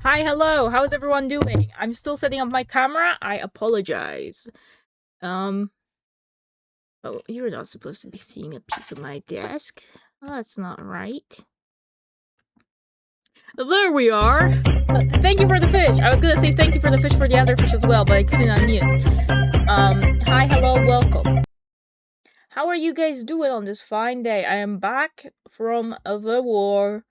Hi, hello. How's everyone doing? I'm still setting up my camera. I apologize. Um, oh, you're not supposed to be seeing a piece of my desk. Well, that's not right. There we are. Thank you for the fish. I was gonna say thank you for the fish for the other fish as well, but I couldn't unmute. Hi, hello, welcome. How are you guys doing on this fine day? I am back from the war,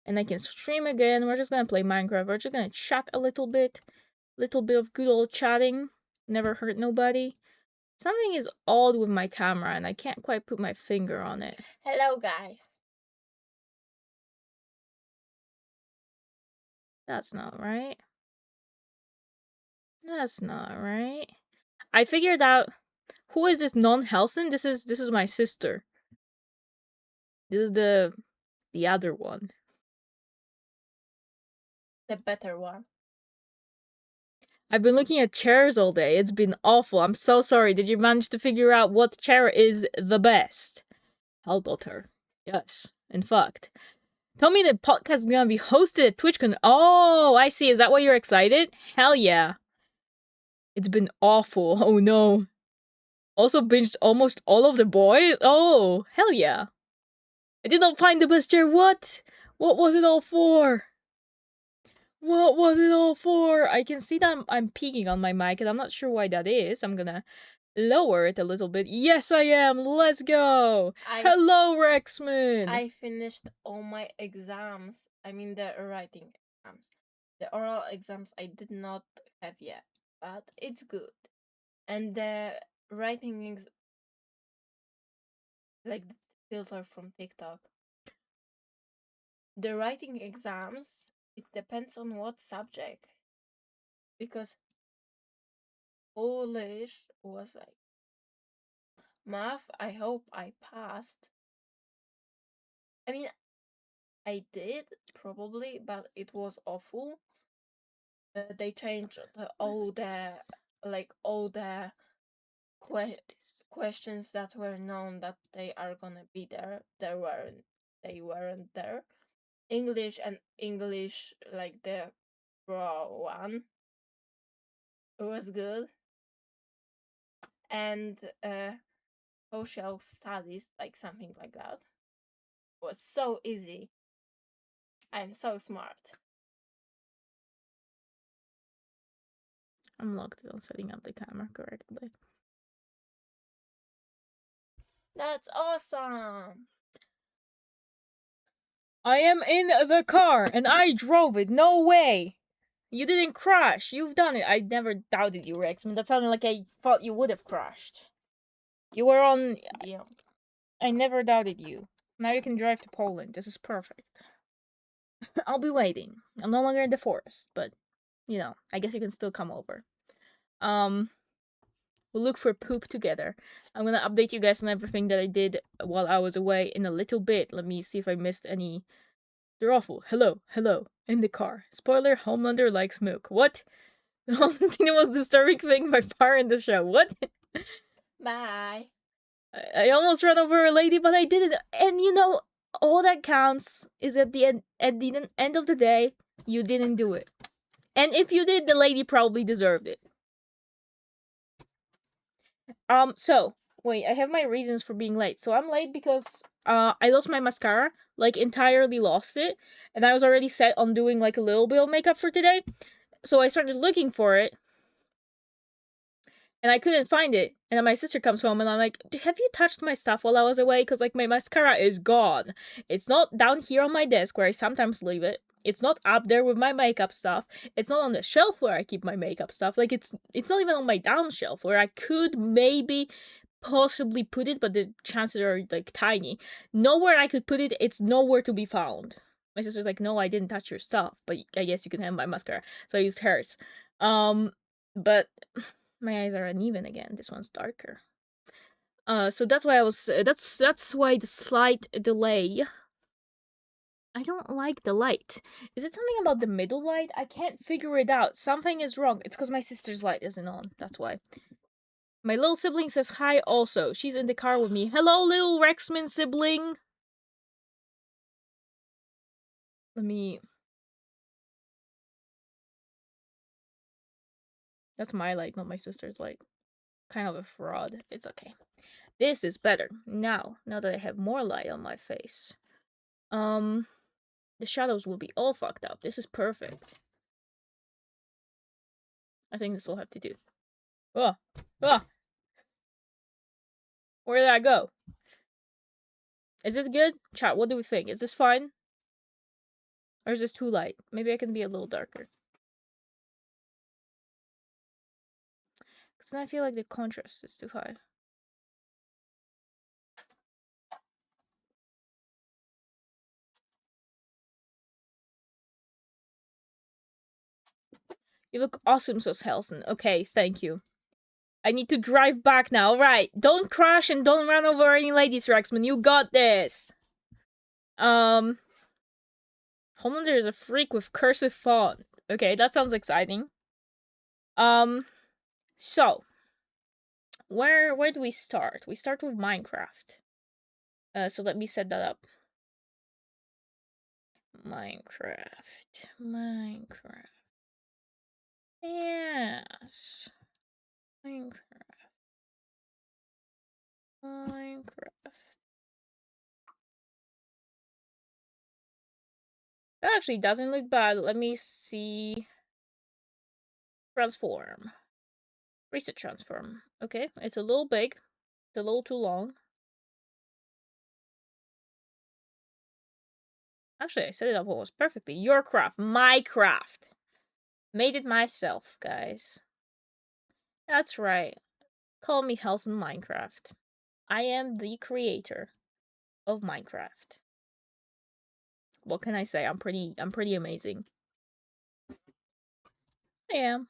and I can stream again. We're just gonna play Minecraft. We're just gonna chat a little bit of good old chatting. Never hurt nobody. Something is odd with my camera and I can't quite put my finger on it. Hello, guys. That's not right. That's not right. I figured out who is this non-Helson? This is my sister. This is the other one. The better one. I've been looking at chairs all day. It's been awful. I'm so sorry. Did you manage to figure out what chair is the best? Hell daughter. Yes, in fact. Tell me the podcast is gonna be hosted at TwitchCon. Oh, I see. Is that why you're excited? Hell yeah. It's been awful. Oh no. Also binged almost all of the boys? Oh, hell yeah. I did not find the best chair. What? What was it all for? What was it all for? I can see that I'm peeking on my mic and I'm not sure why that is. I'm gonna lower it a little bit. Yes, I am. Let's go. Hello, Rexman. I finished all my exams. I mean, the writing exams. The oral exams I did not have yet, but it's good. And the writing like the filter from TikTok. The writing exams, it depends on what subject. Because Polish was like math, I hope I passed. I mean, I did probably, but it was awful. They changed all the questions that were known that they are gonna be there. They weren't there. English and English, like the raw one, was good. And social studies, like something like that, was so easy. I'm so smart. I'm locked on setting up the camera correctly. That's awesome. I am in the car and I drove it. No way. You didn't crash. You've done it. I never doubted you, Rex. I mean, that sounded like I thought you would have crashed. You were on. Yeah. I never doubted you. Now you can drive to Poland. This is perfect. I'll be waiting. I'm no longer in the forest, but I guess you can still come over. We'll look for poop together. I'm gonna update you guys on everything that I did while I was away in a little bit. Let me see if I missed any. They're awful. Hello, in the car. Spoiler: Homelander likes milk. What? The only thing that was disturbing thing by far in the show. What? Bye. I almost ran over a lady, but I didn't. And all that counts is at the end of the day, you didn't do it. And if you did, the lady probably deserved it. So wait, I have my reasons for being late. So I'm late because I lost my mascara, like entirely lost it, and I was already set on doing like a little bit of makeup for today. So I started looking for it, and I couldn't find it. And then my sister comes home, and I'm like, "Have you touched my stuff while I was away? Because like my mascara is gone. It's not down here on my desk where I sometimes leave it. It's not up there with my makeup stuff. It's not on the shelf where I keep my makeup stuff. Like it's not even on my down shelf where I could maybe possibly put it, but the chances are like tiny. Nowhere I could put it. It's nowhere to be found." My sister's like, "No, I didn't touch your stuff, but I guess you can have my mascara." So I used hers. But my eyes are uneven again. This one's darker. So that's why I was. That's why the slight delay. I don't like the light. Is it something about the middle light? I can't figure it out. Something is wrong. It's because my sister's light isn't on. That's why. My little sibling says hi also. She's in the car with me. Hello, little Rexman sibling. Let me That's my light, not my sister's light. Kind of a fraud. It's okay. This is better. Now that I have more light on my face. The shadows will be all fucked up. This is perfect. I think this will have to do. Oh, oh, where did I go? Is this good? Chat, what do we think? Is this fine? Or is this too light? Maybe I can be a little darker. Because then I feel like the contrast is too high. You look awesome, says Helson. Okay, thank you. I need to drive back now. Right. Don't crash and don't run over any ladies, Rexman. You got this. Homelander is a freak with cursive font. Okay, that sounds exciting. So where do we start? We start with Minecraft. So let me set that up. Minecraft. Yes. Minecraft. That actually doesn't look bad. Let me see. Transform. Reset transform. Okay, it's a little big. It's a little too long. Actually, I set it up almost perfectly. Your craft. My craft. Made it myself, guys. That's right. Call me Helson Minecraft. I am the creator of Minecraft. What can I say? I'm pretty amazing. I am.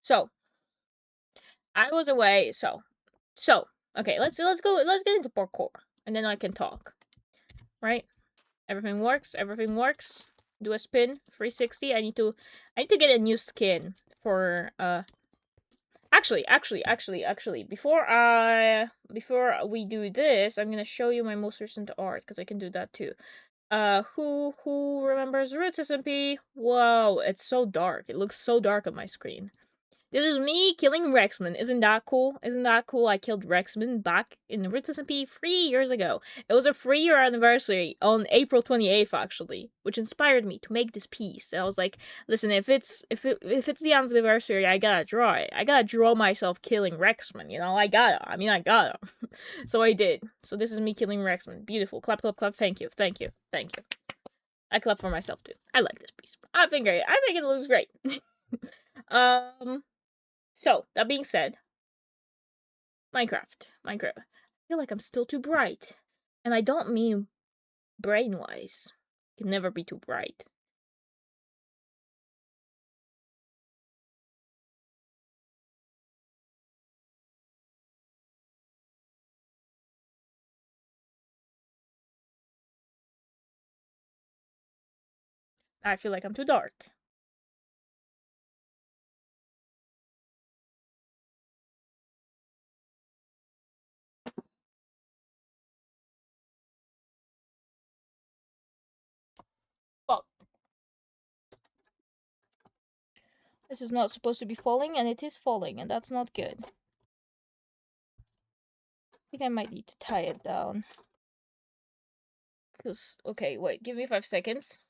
So, I was away. So, okay. Let's go. Let's get into parkour, and then I can talk. Right? Everything works. Everything works. Do a spin. 360. I need to get a new skin for Actually, before we do this, I'm gonna show you my most recent art because I can do that too. Who remembers Roots SMP? Whoa, it's so dark. It looks so dark on my screen. This is me killing Rexman. Isn't that cool? Isn't that cool? I killed Rexman back in Roots SMP 3 years ago. It was a 3-year anniversary on April 28th, actually, which inspired me to make this piece. And I was like, listen, if it's the anniversary, I gotta draw it. I gotta draw myself killing Rexman. You know, I gotta. So I did. So this is me killing Rexman. Beautiful. Clap, clap, clap. Thank you. I clap for myself too. I like this piece. I think it looks great. So, that being said, Minecraft. I feel like I'm still too bright. And I don't mean brain-wise. Can never be too bright. I feel like I'm too dark. Well, this is not supposed to be falling, and it is falling, and that's not good. I think I might need to tie it down. Because, okay, wait, give me 5 seconds.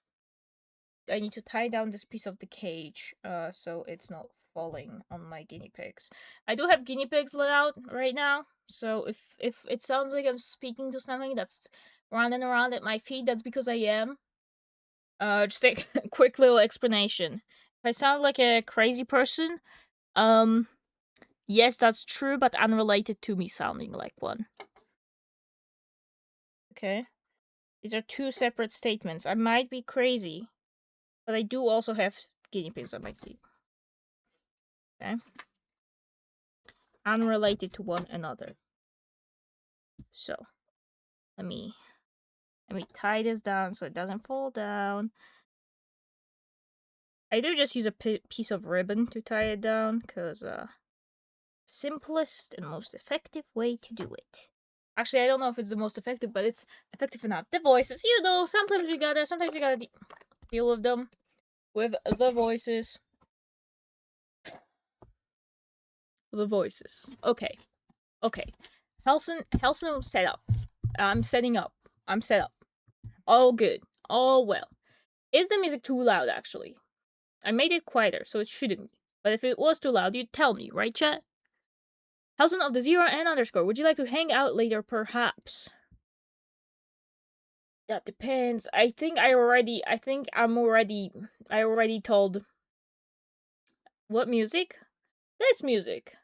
I need to tie down this piece of the cage, so it's not falling on my guinea pigs. I do have guinea pigs let out right now, so if it sounds like I'm speaking to something that's running around at my feet, that's because I am. Just a quick little explanation. If I sound like a crazy person, yes, that's true, but unrelated to me sounding like one. Okay? These are two separate statements. I might be crazy, but I do also have guinea pigs on my feet. Okay? Unrelated to one another. So, let me tie this down so it doesn't fall down. I do just use a piece of ribbon to tie it down, because simplest and most effective way to do it. Actually, I don't know if it's the most effective, but it's effective enough. The voices, sometimes we gotta deal with them. with the voices. The voices. Okay. Okay. Helson set up. I'm setting up. I'm set up. All good. All well. Is the music too loud, actually? I made it quieter, so it shouldn't be. But if it was too loud, you'd tell me, right, chat? Helson of the Zero and Underscore, would you like to hang out later, perhaps? That depends. I already told. What music? This music.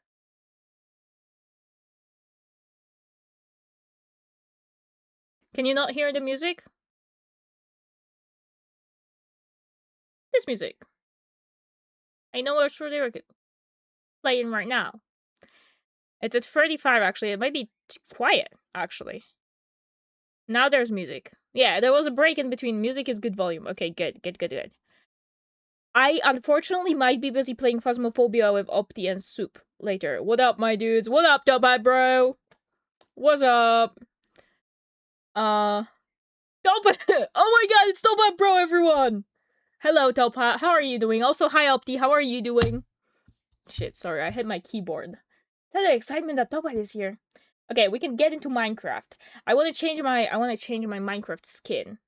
Can you not hear the music? This music. I know it's for the playing right now. It's at 35 actually. It might be quiet actually. Now there's music. Yeah, there was a break in between. Music is good volume. Okay, good. I unfortunately might be busy playing Phasmophobia with Opti and Soup later. What up, my dudes? What up, Toppat bro? What's up? Toppat! Oh my god, it's Toppat bro, everyone! Hello, Toppat. How are you doing? Also, hi, Opti. How are you doing? Shit, sorry, I hit my keyboard. Is that the excitement that Toppat is here? Okay, we can get into Minecraft. I want to change my Minecraft skin.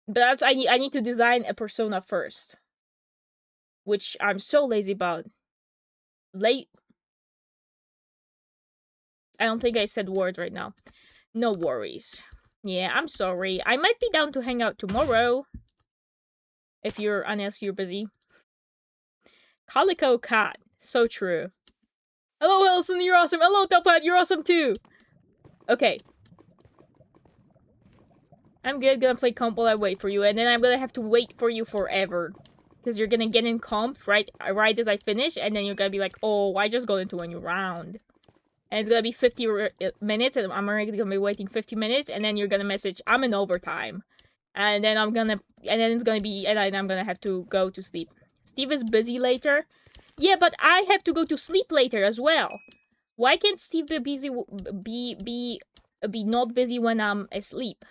But that's I need to design a persona first. Which I'm so lazy about. Late. I don't think I said words right now. No worries. Yeah, I'm sorry. I might be down to hang out tomorrow. Unless you're busy. Calico Cat. So true. Hello, Wilson, you're awesome. Hello, Toppat, you're awesome too. Okay. I'm good, gonna play comp while I wait for you, and then I'm gonna have to wait for you forever. Because you're gonna get in comp right as I finish, and then you're gonna be like, oh, I just got into a new round. And it's gonna be 50 minutes, and I'm already gonna be waiting 50 minutes, and then you're gonna message, I'm in overtime. And then I'm gonna have to go to sleep. Steve is busy later. Yeah, but I have to go to sleep later as well. Why can't Steve be busy, be not busy when I'm asleep?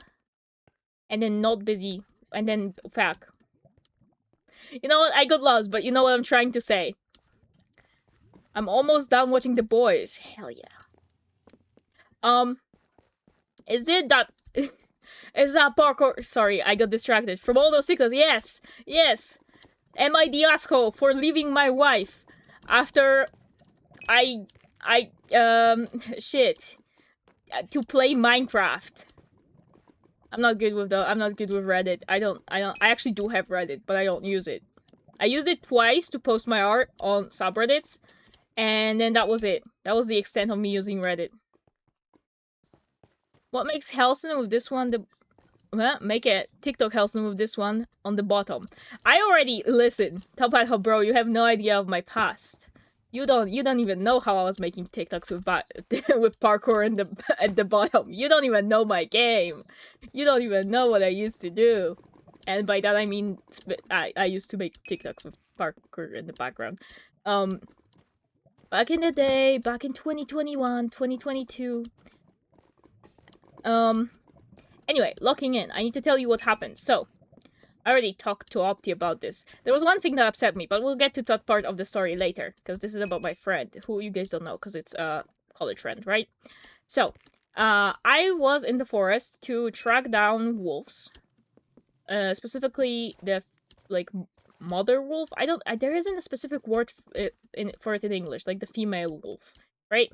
And then not busy, and then fuck. You know what? I got lost, but you know what I'm trying to say. I'm almost done watching The Boys. Hell yeah. Is it that... Is that parkour... Sorry, I got distracted. From all those sickles, yes! Yes! Am I the asshole for leaving my wife after shit. To play Minecraft. I'm not good with Reddit. I actually do have Reddit, but I don't use it. I used it twice to post my art on subreddits, and then that was it. That was the extent of me using Reddit. What makes Helson with this one make a TikTok Helson with this one on the bottom. I already listen. Toppat bro, you have no idea of my past. You don't even know how I was making TikToks with parkour at the bottom. You don't even know my game. You don't even know what I used to do. And by that I mean I used to make TikToks with parkour in the background. Back in the day, back in 2021, 2022. Anyway, locking in. I need to tell you what happened. So, I already talked to Opti about this. There was one thing that upset me, but we'll get to that part of the story later, because this is about my friend, who you guys don't know, because it's a college friend, right? So, I was in the forest to track down wolves. Specifically, the, mother wolf? there isn't a specific word for it in English, like the female wolf, right?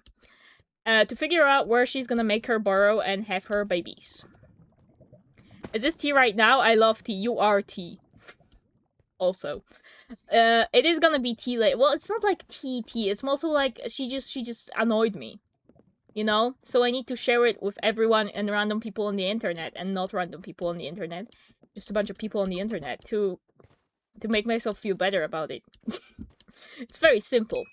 To figure out where she's gonna make her burrow and have her babies. Is this tea right now? I love tea. You are tea. Also. It is gonna be tea late. Well, it's not like tea. It's mostly like she just annoyed me. You know? So I need to share it with everyone and random people on the internet, and not random people on the internet. Just a bunch of people on the internet to make myself feel better about it. It's very simple.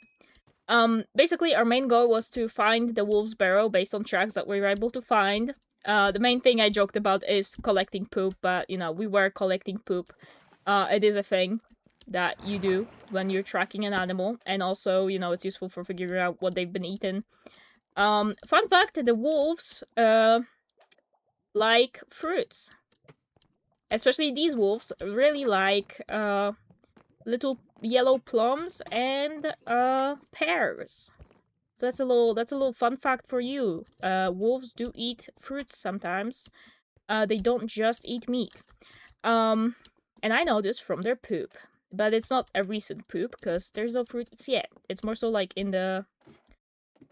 Basically our main goal was to find the wolf's burrow based on tracks that we were able to find. The main thing I joked about is collecting poop, but, you know, we were collecting poop. It is a thing that you do when you're tracking an animal, and also, you know, it's useful for figuring out what they've been eaten. Fun fact, the wolves, like fruits. Especially these wolves really like little yellow plums and pears. So that's a little fun fact for you. Wolves do eat fruits sometimes. They don't just eat meat. And I know this from their poop, but it's not a recent poop because there's no fruits yet. It's more so like in the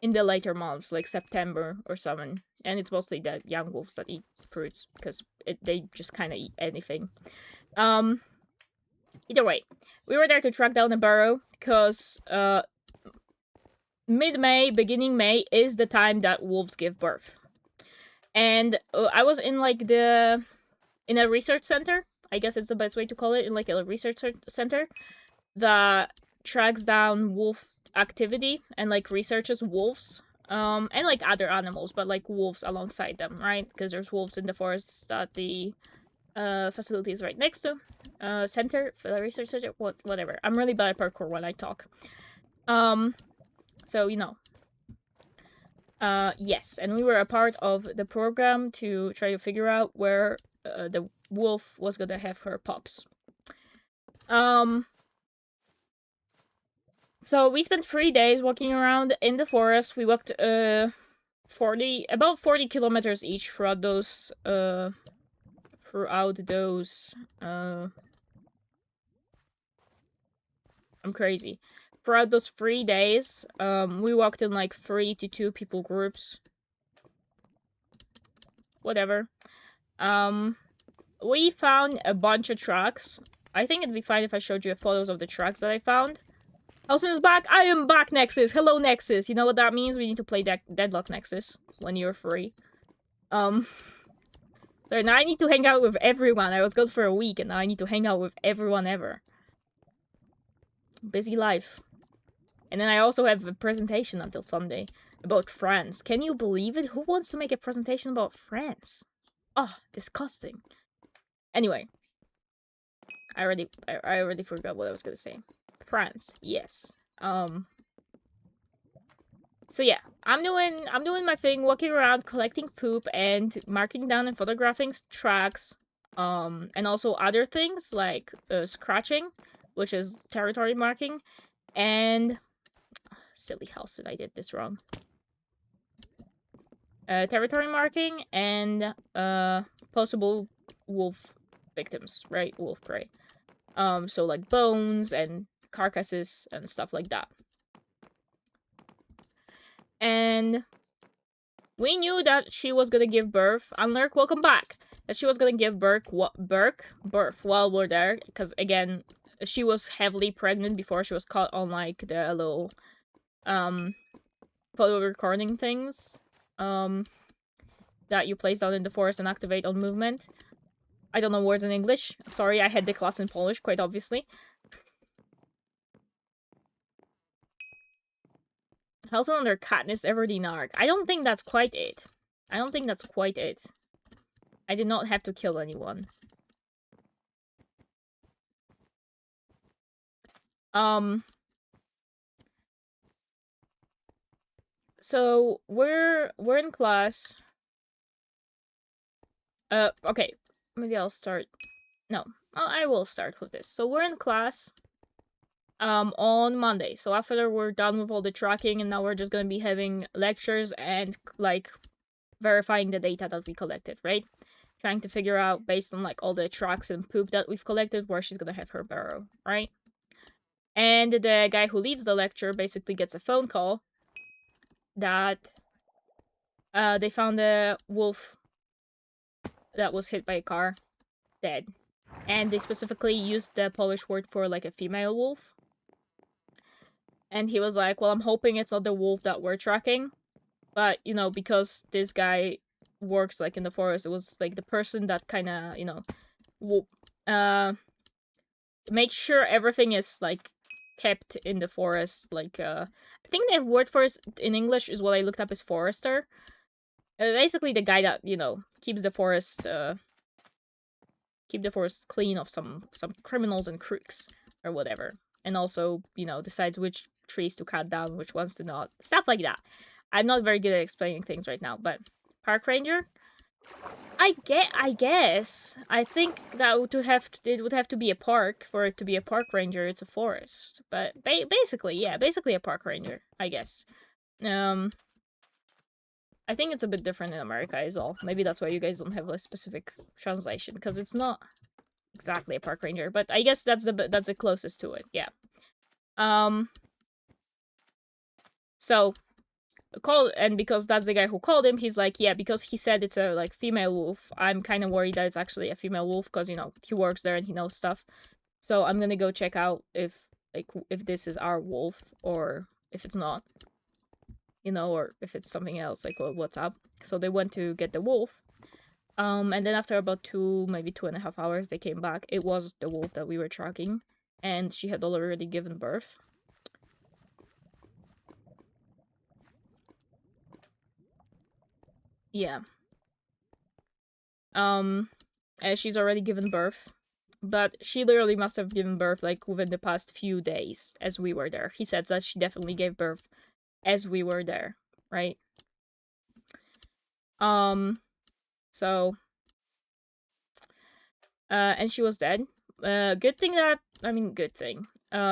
later months, like September or something. And it's mostly the young wolves that eat fruits because they just kind of eat anything. Um, Either way, we were there to track down the burrow because mid-May, beginning May is the time that wolves give birth. And I was in like in a research center. I guess it's the best way to call it, in like a research center that tracks down wolf activity and like researches wolves and like other animals, but like wolves alongside them, right? Because there's wolves in the forests that the facility is right next to. Center for the research center, whatever. I'm really bad at parkour when I talk. So you know. Yes, and we were a part of the program to try to figure out where the wolf was gonna have her pups. So we spent 3 days walking around in the forest. We walked about 40 kilometers each throughout those I'm crazy. Throughout those 3 days, we walked in like 3 to 2 people groups. Whatever. We found a bunch of tracks. I think it'd be fine if I showed you photos of the tracks that I found. Elson is back. I am back, Nexus. Hello, Nexus. You know what that means? We need to play Deadlock Nexus when you're free. So now I need to hang out with everyone. I was gone for a week, and now I need to hang out with everyone ever. Busy life. And then I also have a presentation until Sunday about France. Can you believe it? Who wants to make a presentation about France? Oh, disgusting. Anyway, I already forgot what I was gonna say. France, yes. So yeah, I'm doing my thing, walking around, collecting poop, and marking down and photographing tracks. And also other things like scratching, which is territory marking, and silly Halson, I did this wrong. Territory marking and possible wolf victims, right? Wolf prey. So like bones and carcasses and stuff like that. And we knew that she was gonna give birth. Unlurk, welcome back. That she was gonna give birth while we're there, because again, she was heavily pregnant before she was caught on like the little photo recording things that you place down in the forest and activate on movement. I don't know words in English. Sorry, I had the class in Polish, quite obviously. How's under Katniss Everdeen I don't think that's quite it. I don't think that's quite it. I did not have to kill anyone. So we're in class. Okay. Maybe I'll start. No, I will start with this. So we're in class on Monday. So after we're done with all the tracking, and now we're just gonna be having lectures and like verifying the data that we collected, right? Trying to figure out, based on like all the tracks and poop that we've collected, where she's gonna have her burrow, right? And the guy who leads the lecture basically gets a phone call that they found a wolf that was hit by a car, dead. And they specifically used the Polish word for like a female wolf. And he was like, well, I'm hoping it's not the wolf that we're tracking. But, you know, because this guy works like in the forest, it was like the person that kind of, you know, make sure everything is like kept in the forest. Like, I think the word for it in English is what I looked up is forester. Basically the guy that, you know, keeps the forest clean of some criminals and crooks or whatever, and also, you know, decides which trees to cut down, which ones to not, stuff like that. I'm not very good at explaining things right now, but park ranger. I guess. I think that it would have to be a park for it to be a park ranger. It's a forest, but basically, yeah, basically a park ranger. I guess. Um, I think it's a bit different in America, is all. Maybe that's why you guys don't have a specific translation because it's not exactly a park ranger. But I guess that's the closest to it. Yeah. Um. So called, and because that's the guy who called him, he's like, yeah, because he said it's a like female wolf, I'm kind of worried that it's actually a female wolf because he works there and he knows stuff. So I'm gonna go check out if this is our wolf or if it's not, or if it's something else, like what's up. So they went to get the wolf. And then after about maybe 2.5 hours, they came back. It was the wolf that we were tracking, and she had already given birth. Yeah. Um, and she's already given birth, but she literally must have given birth like within the past few days as we were there. He said that she definitely gave birth as we were there, right? Um, so, and she was dead. Good thing that, I mean, good thing.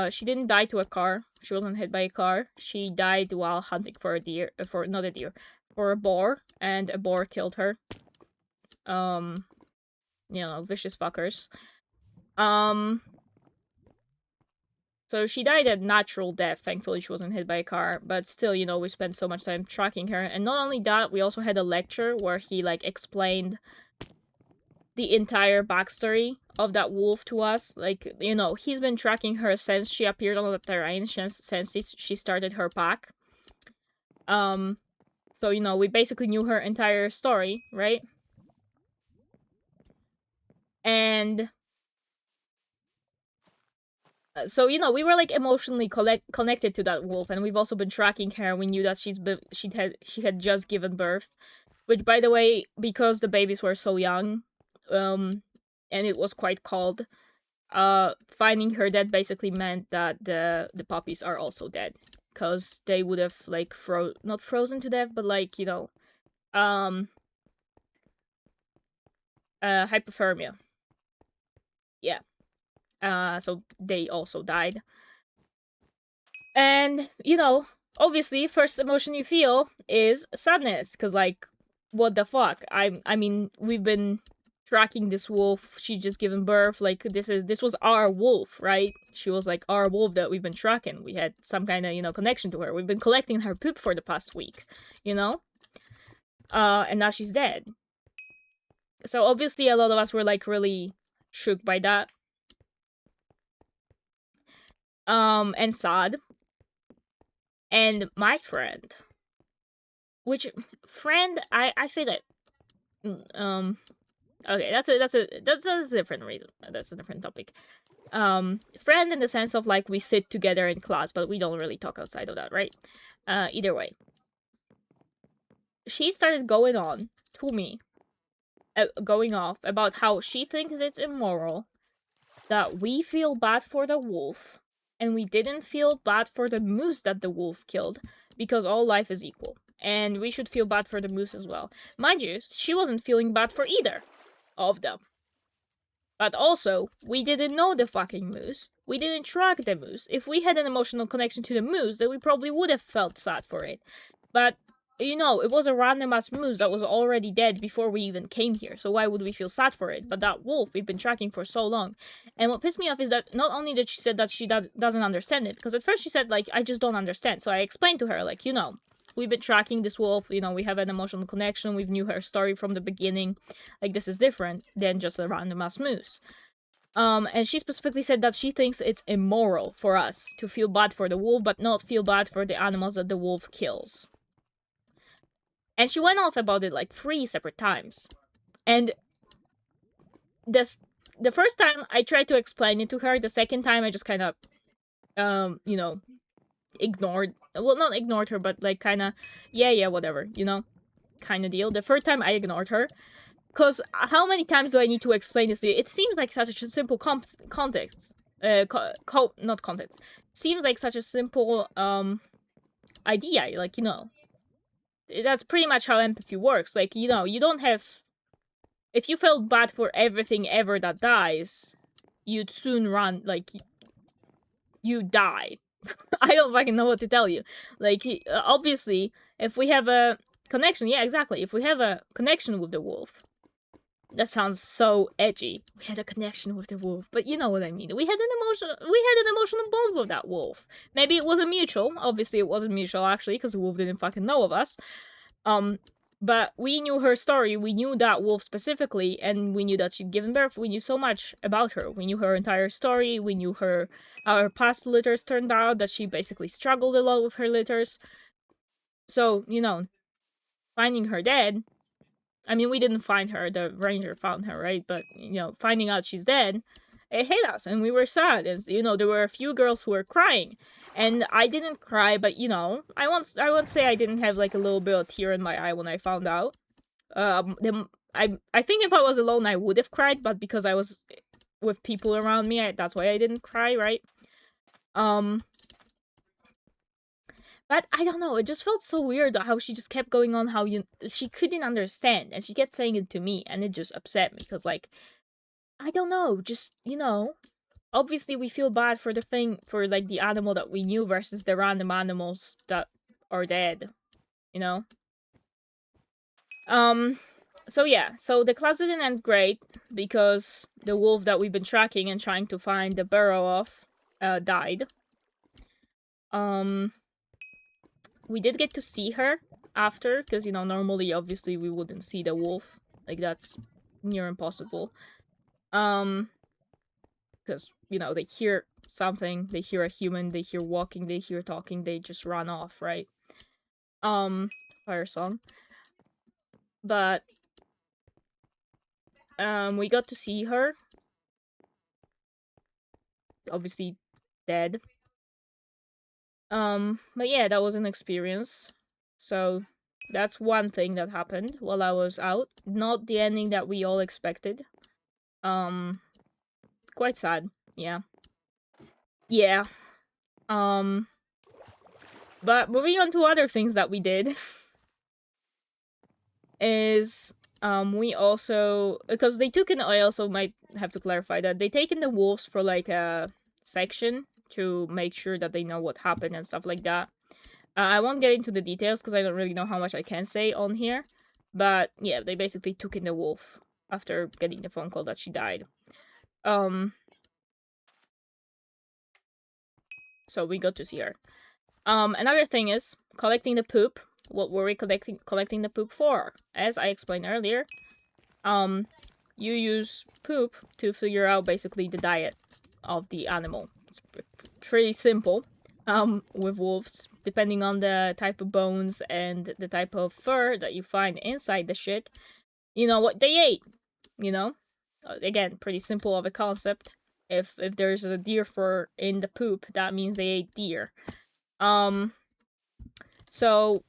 She didn't die to a car. She wasn't hit by a car. She died while hunting for a deer, for not a deer, for a boar, and a boar killed her. Vicious fuckers. Um, so she died a natural death. Thankfully, she wasn't hit by a car. But still, we spent so much time tracking her. And not only that, we also had a lecture where he, like, explained the entire backstory of that wolf to us. Like, he's been tracking her since she appeared on the terrain, since she started her pack. So, we basically knew her entire story, right? And so we were like emotionally connected to that wolf, and we've also been tracking her. We knew that she had just given birth, which, by the way, because the babies were so young, and it was quite cold, finding her dead basically meant that the puppies are also dead, because they would have like not frozen to death, but like hypothermia. Yeah. So they also died. And, obviously, first emotion you feel is sadness, because, like, what the fuck? I mean, we've been tracking this wolf. She just given birth. Like, this was our wolf, right? She was, like, our wolf that we've been tracking. We had some kind of, connection to her. We've been collecting her poop for the past week, you know? And now she's dead. So, obviously, a lot of us were, like, really shook by that. And sad. And my friend, which friend, I say that, okay, that's a different reason. That's a different topic. Friend in the sense of like we sit together in class, but we don't really talk outside of that, right? Either way, she started going on to me, going off about how she thinks it's immoral that we feel bad for the wolf, and we didn't feel bad for the moose that the wolf killed, because all life is equal, and we should feel bad for the moose as well. Mind you, she wasn't feeling bad for either of them. But also, we didn't know the fucking moose. We didn't track the moose. If we had an emotional connection to the moose, then we probably would have felt sad for it. But, it was a random ass moose that was already dead before we even came here, so why would we feel sad for it? But that wolf we've been tracking for so long. And what pissed me off is that not only did she said that she doesn't understand it, because at first she said, like, I just don't understand. So I explained to her, like, we've been tracking this wolf, we have an emotional connection, we've knew her story from the beginning. Like, this is different than just a random ass moose. And she specifically said that she thinks it's immoral for us to feel bad for the wolf, but not feel bad for the animals that the wolf kills. And she went off about it like 3 separate times. And the first time I tried to explain it to her, the second time I just kind of, ignored. Well, not ignored her, but like kind of, yeah, whatever, kind of deal. The third time I ignored her. Because how many times do I need to explain this to you? It seems like such a simple context. Not context. It seems like such a simple idea. Like, that's pretty much how empathy works. Like, you don't have if you felt bad for everything ever that dies, you'd soon run, like, you die. I don't fucking know what to tell you. Like, obviously, if we have a connection, yeah, exactly. If we have a connection with the wolf, that sounds so edgy. We had a connection with the wolf, but you know what I mean. We had an emotional bond with that wolf. Maybe it wasn't mutual. Obviously, it wasn't mutual actually, because the wolf didn't fucking know of us. Um, but we knew her story. We knew that wolf specifically, and we knew that she'd given birth. We knew so much about her. We knew her entire story. We knew her how her past litters turned out. That she basically struggled a lot with her litters. So finding her dead. I mean, we didn't find her. The ranger found her, right? But finding out she's dead, it hit us, and we were sad. And there were a few girls who were crying, and I didn't cry, but I won't say I didn't have like a little bit of tear in my eye when I found out. I think if I was alone, I would have cried, but because I was with people around me, that's why I didn't cry, right? Um, but I don't know. It just felt so weird how she just kept going on how she couldn't understand, and she kept saying it to me, and it just upset me because like I don't know, just obviously we feel bad for like the animal that we knew versus the random animals that are dead, you know. So yeah, so the class didn't end great because the wolf that we've been tracking and trying to find the burrow of died. Um, we did get to see her after because normally obviously we wouldn't see the wolf, like that's near impossible. Because they hear something, they hear a human, they hear walking, they hear talking, they just run off, right? Fire song. But we got to see her, obviously dead. But yeah, that was an experience. So that's one thing that happened while I was out. Not the ending that we all expected. Um, quite sad. Yeah. Yeah. Um, but moving on to other things that we did is we also, because they took in, I also might have to clarify that they take in the wolves for like a section to make sure that they know what happened and stuff like that. I won't get into the details because I don't really know how much I can say on here. But yeah, they basically took in the wolf after getting the phone call that she died. So we got to see her. Another thing is collecting the poop. What were we collecting the poop for? As I explained earlier, you use poop to figure out basically the diet of the animal. It's pretty simple. With wolves, depending on the type of bones and the type of fur that you find inside the shit, you know what they ate. You know, again, pretty simple of a concept. If there's a deer fur in the poop, that means they ate deer. Um, so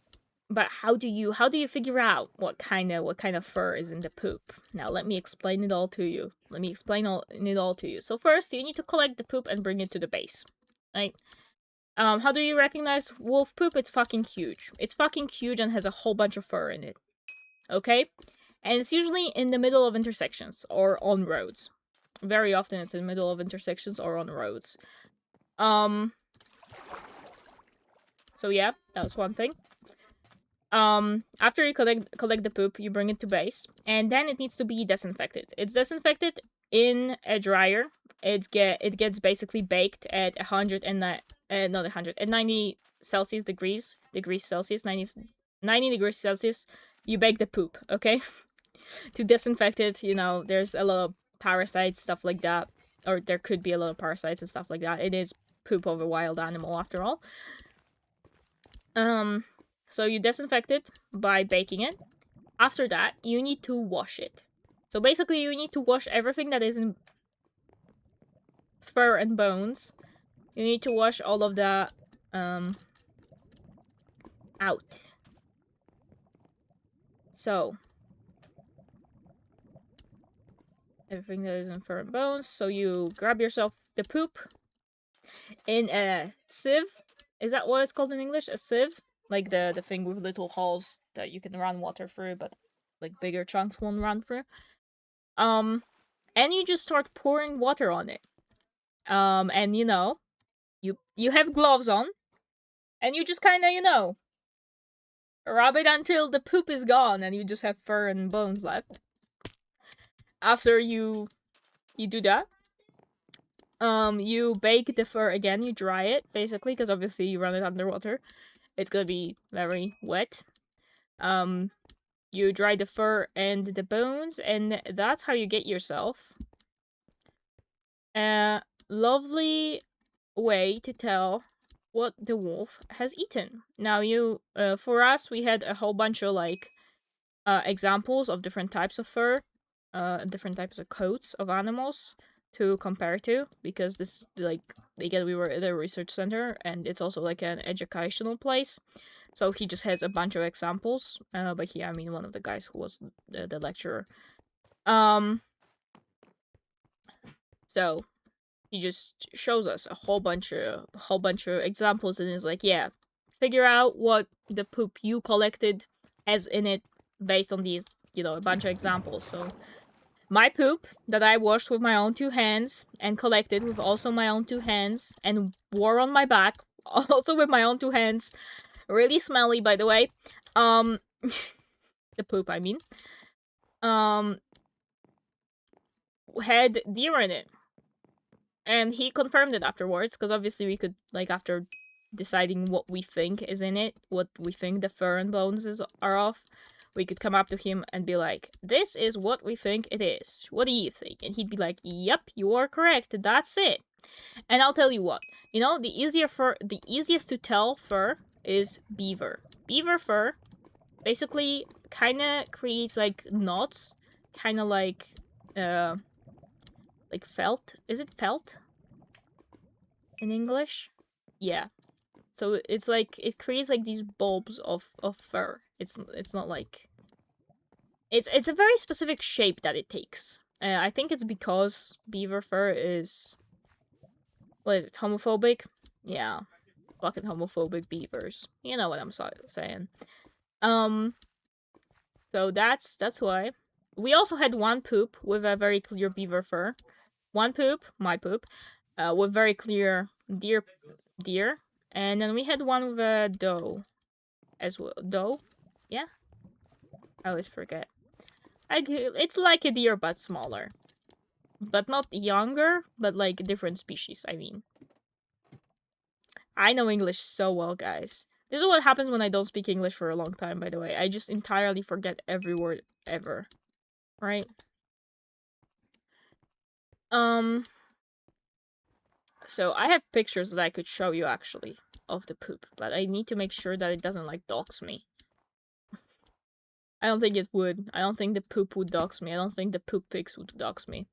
but how do you figure out what kind of fur is in the poop? Now let me explain it all to you. So first you need to collect the poop and bring it to the base. Right? How do you recognize wolf poop? It's fucking huge. It's fucking huge and has a whole bunch of fur in it. Okay? And it's usually in the middle of intersections or on roads. Very often it's in the middle of intersections or on roads. So yeah, that was one thing. After you collect the poop, you bring it to base, and then it needs to be disinfected. It's disinfected in a dryer. It gets basically baked at 100 and not 100 at 90 Celsius degrees Celsius 90 degrees Celsius. You bake the poop, okay? To disinfect it, there's a lot of parasites, stuff like that, or there could be a lot of parasites and stuff like that. It is poop of a wild animal after all. So you disinfect it by baking it. After that, you need to wash it. So basically, you need to wash everything that is in fur and bones. You need to wash all of that out. So everything that is in fur and bones. So you grab yourself the poop in a sieve. Is that what it's called in English? A sieve? Like the thing with little holes that you can run water through, but like bigger chunks won't run through. And you just start pouring water on it. And you have gloves on, and you just kind of rub it until the poop is gone, and you just have fur and bones left. After you do that, you bake the fur again. You dry it basically, because obviously you run it underwater. It's gonna be very wet. Um, you dry the fur and the bones, and that's how you get yourself a lovely way to tell what the wolf has eaten. Now, for us, we had a whole bunch of examples of different types of fur, different types of coats of animals to compare to, because this, again, we were at a research center, and it's also like an educational place. So he just has a bunch of examples. But I mean, one of the guys who was the lecturer. Um, so he just shows us a whole bunch of examples, and is like, yeah, figure out what the poop you collected has in it based on these, a bunch of examples. So my poop that I washed with my own two hands and collected with also my own two hands and wore on my back also with my own two hands, really smelly, by the way. Um, the poop, I mean, um, had deer in it, and he confirmed it afterwards, because obviously we could, after deciding what we think is in it, what we think the fur and bones are of, we could come up to him and be like, this is what we think it is. What do you think? And he'd be like, yep, you are correct. That's it. And I'll tell you what, the easiest to tell fur is beaver. Beaver fur basically kind of creates knots, kind of like felt. Is it felt in English? Yeah. So it's it creates these bulbs of fur. It's not like it's a very specific shape that it takes. I think it's because beaver fur is, what is it, homophobic? Yeah, fucking homophobic beavers. You know what I'm saying. Um, so that's why. We also had one poop with a very clear beaver fur. One poop, my poop, with very clear deer, and then we had one with a doe as well. Doe, yeah, I always forget. It's like a deer but smaller, but not younger, but like a different species. I mean, I know English so well, guys. This is what happens when I don't speak English for a long time. By the way, I just entirely forget every word ever. Right? Um. So I have pictures that I could show you actually of the poop, but I need to make sure that it doesn't dox me. I don't think it would. I don't think the poop would dox me. I don't think the poop pics would dox me.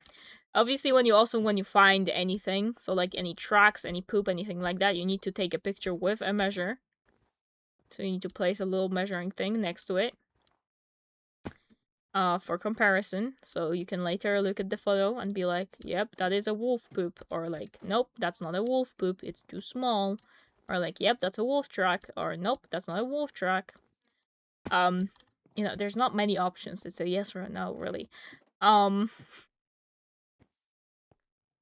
Obviously, when you find anything, so any tracks, any poop, anything like that, you need to take a picture with a measure. So you need to place a little measuring thing next to it. For comparison, so you can later look at the photo and be like, yep, that is a wolf poop, or nope, that's not a wolf poop, it's too small, or yep, that's a wolf track, or nope, that's not a wolf track. There's not many options. It's a yes or a no, really. The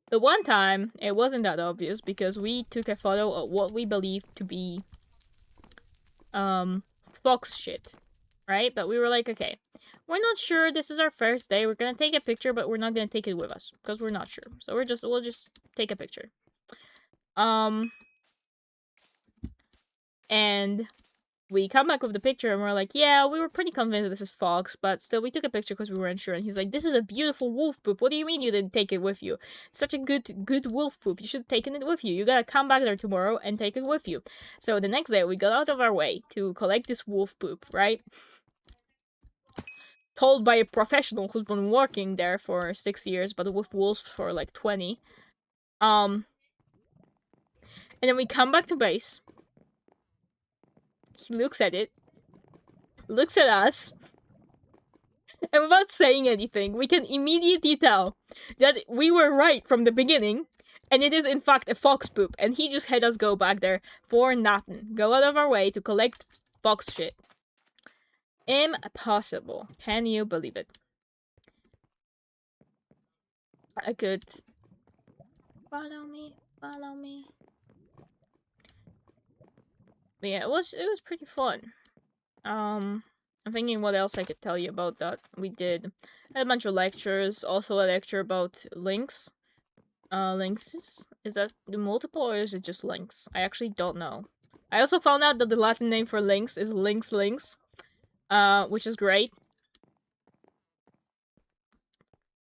one time it wasn't that obvious because we took a photo of what we believed to be fox shit, right? But we were like, okay, we're not sure. This is our first day. We're gonna take a picture, but we're not gonna take it with us because we're not sure. So we'll just take a picture. And we come back with the picture and we're like, yeah, we were pretty convinced this is fox, but still we took a picture because we weren't sure. And he's like, this is a beautiful wolf poop. What do you mean you didn't take it with you? It's such a good wolf poop. You should have taken it with you. You gotta come back there tomorrow and take it with you. So the next day we got out of our way to collect this wolf poop, right? Told by a professional who's been working there for 6 years, but with wolves for 20. And then we come back to base. He looks at it, looks at us, and without saying anything, we can immediately tell that we were right from the beginning, and it is in fact a fox poop, and he just had us go back there for nothing. Go out of our way to collect fox shit. Impossible. Can you believe it? I could follow me, follow me. But yeah, it was pretty fun. I'm thinking what else I could tell you about that. We did a bunch of lectures, also a lecture about links. Links is that the multiple or is it just links? I actually don't know. I also found out that the Latin name for links is links, which is great.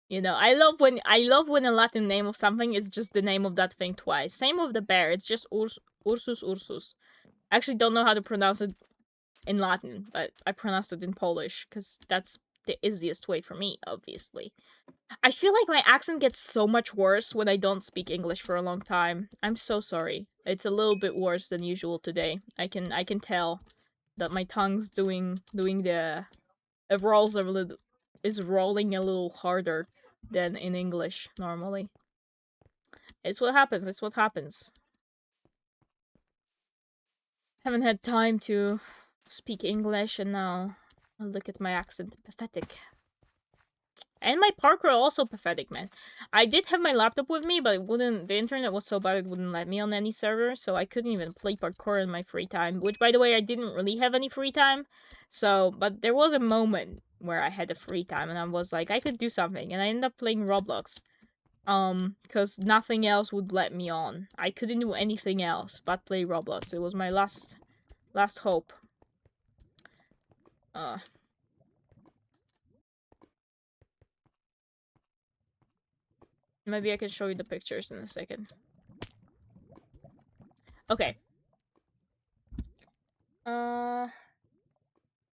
You know, I love when a Latin name of something is just the name of that thing twice. Same with the bear. It's just Ursus Ursus. I actually don't know how to pronounce it in Latin, but I pronounced it in Polish because that's the easiest way for me, obviously. I feel like my accent gets so much worse when I don't speak English for a long time. I'm so sorry. It's a little bit worse than usual today. I can tell that my tongue's doing the it rolls a little is rolling a little harder than in English normally. It's what happens. It's what happens. Haven't had time to speak English and now look at my accent. Pathetic. And my parkour also pathetic, man. I did have my laptop with me, but it wouldn't. The internet was so bad it wouldn't let me on any server, so I couldn't even play parkour in my free time. Which, by the way, I didn't really have any free time. So, but there was a moment where I had a free time, and I was like, I could do something, and I ended up playing Roblox. Because nothing else would let me on. I couldn't do anything else but play Roblox. It was my last hope. Uh, maybe I can show you the pictures in a second. Okay.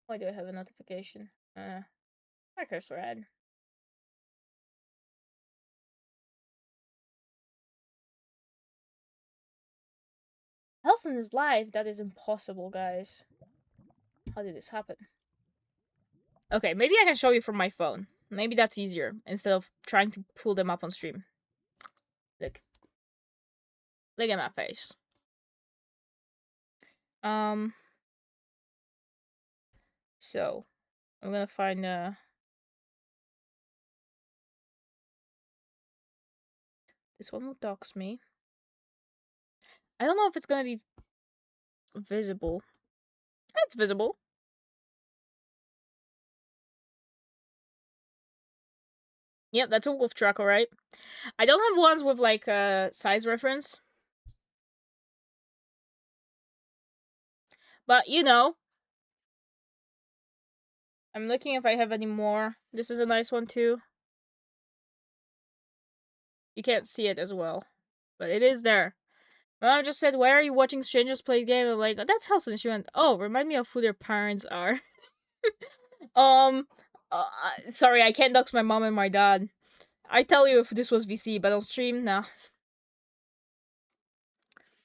Why do I have a notification? My cursor ad. Helson is live. That is impossible, guys. How did this happen? Okay, maybe I can show you from my phone. Maybe that's easier instead of trying to pull them up on stream. Look. Look at my face. Um. So, I'm gonna find this one will dox me. I don't know if it's gonna be visible. It's visible. Yep, that's a wolf truck, alright. I don't have ones with like size reference. But you know, I'm looking if I have any more. This is a nice one too. You can't see it as well, but it is there. My mom just said, "Why are you watching strangers play the game?" I'm like, "That's Helson." She went, "Oh, remind me of who their parents are." um, sorry, I can't dox my mom and my dad. I tell you if this was VC, but on stream, nah.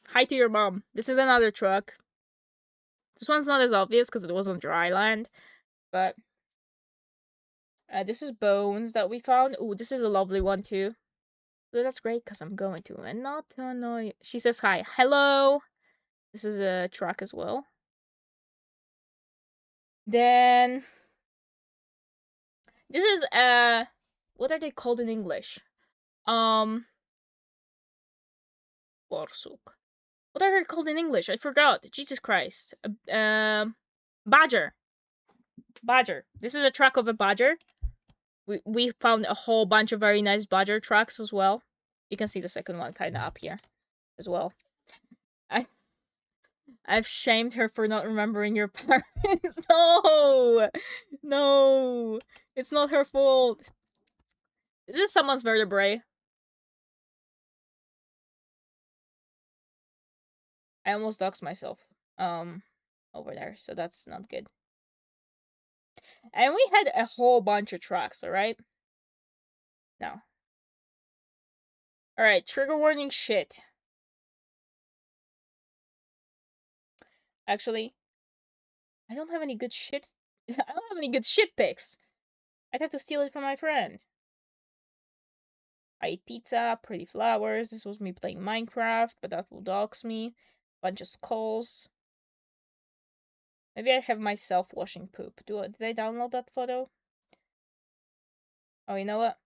Hi to your mom. This is another truck. This one's not as obvious because it was on dry land, but this is bones that we found. Ooh, this is a lovely one too. Well, that's great because I'm going to, and not to annoy you. She says hi. Hello. This is a truck as well. Then this is what are they called in English? Borsuk. What are they called in English? I forgot. Jesus Christ. Badger. Badger. This is a truck of a badger. We found a whole bunch of very nice badger trucks as well. You can see the second one kind of up here as well. I I've shamed her for not remembering your parents. No, no, it's not her fault. Is this someone's vertebrae? I almost doxed myself. Over there, so that's not good. And we had a whole bunch of tracks. All right. No. All right. Trigger warning. Shit. Actually, I don't have any good shit. I don't have any good shit pics. I'd have to steal it from my friend. I ate pizza, pretty flowers. This was me playing Minecraft, but that will dox me. Bunch of skulls. Maybe I have myself washing poop. Did I download that photo? Oh, you know what?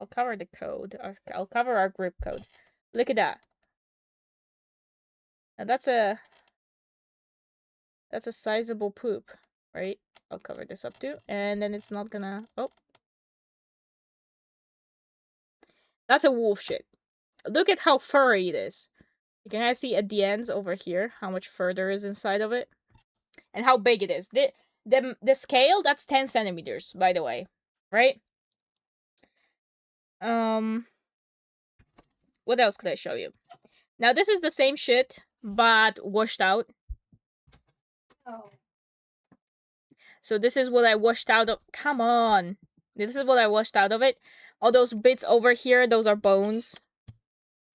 I'll cover the code. I'll cover our group code. Look at that. Now that's a sizable poop, right? I'll cover this up too, and then it's not gonna. Oh, that's a wolf shit. Look at how furry it is. You can see at the ends over here how much further is inside of it, and how big it is. The scale, that's 10 centimeters, by the way, right? What else could I show you? Now this is the same shit, but washed out. Oh. So this is what I washed out of. Come on. This is what I washed out of it. All those bits over here, those are bones.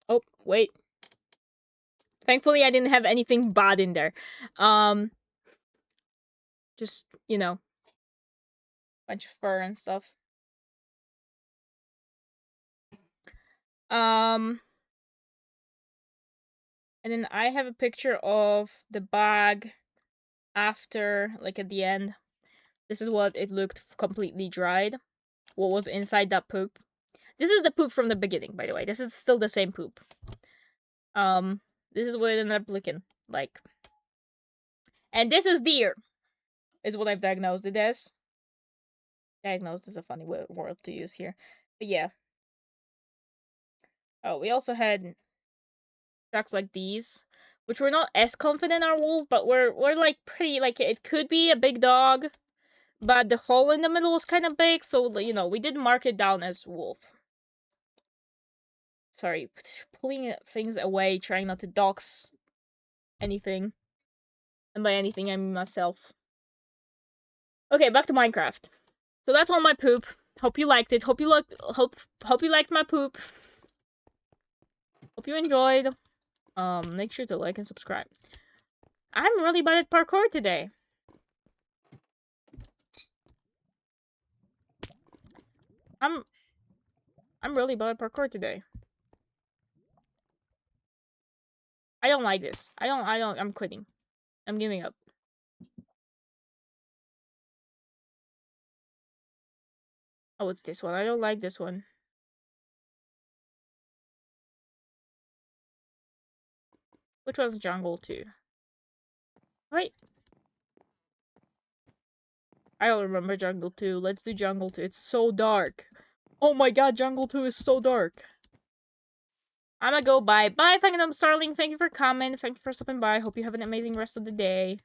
Oh, wait. Thankfully, I didn't have anything bad in there. Just, you know, bunch of fur and stuff. And then I have a picture of the bag after, like, at the end. This is what it looked completely dried. What was inside that poop. This is the poop from the beginning, by the way. This is still the same poop. This is what it ended up looking like. And this is deer, is what I've diagnosed it as. Diagnosed is a funny word to use here. But yeah. Oh, we also had tracks like these, which we're not as confident are wolf, but we're like pretty, like, it could be a big dog, but the hole in the middle was kind of big, so, you know, we did mark it down as wolf. Sorry, pulling things away, trying not to dox anything. And by anything, I mean myself. Okay, back to Minecraft. So that's all my poop. Hope you liked it. Hope you liked my poop. Hope you enjoyed. Make sure to like and subscribe. I'm really bad at parkour today. I'm really bad at parkour today. I don't like this. I'm quitting. I'm giving up. Oh, it's this one. I don't like this one. Which one's jungle 2? Wait. I don't remember jungle 2. Let's do jungle 2. It's so dark. Oh my god, jungle 2 is so dark. I'm gonna go bye. Bye, Phantom Starling. Thank you for coming. Thank you for stopping by. Hope you have an amazing rest of the day.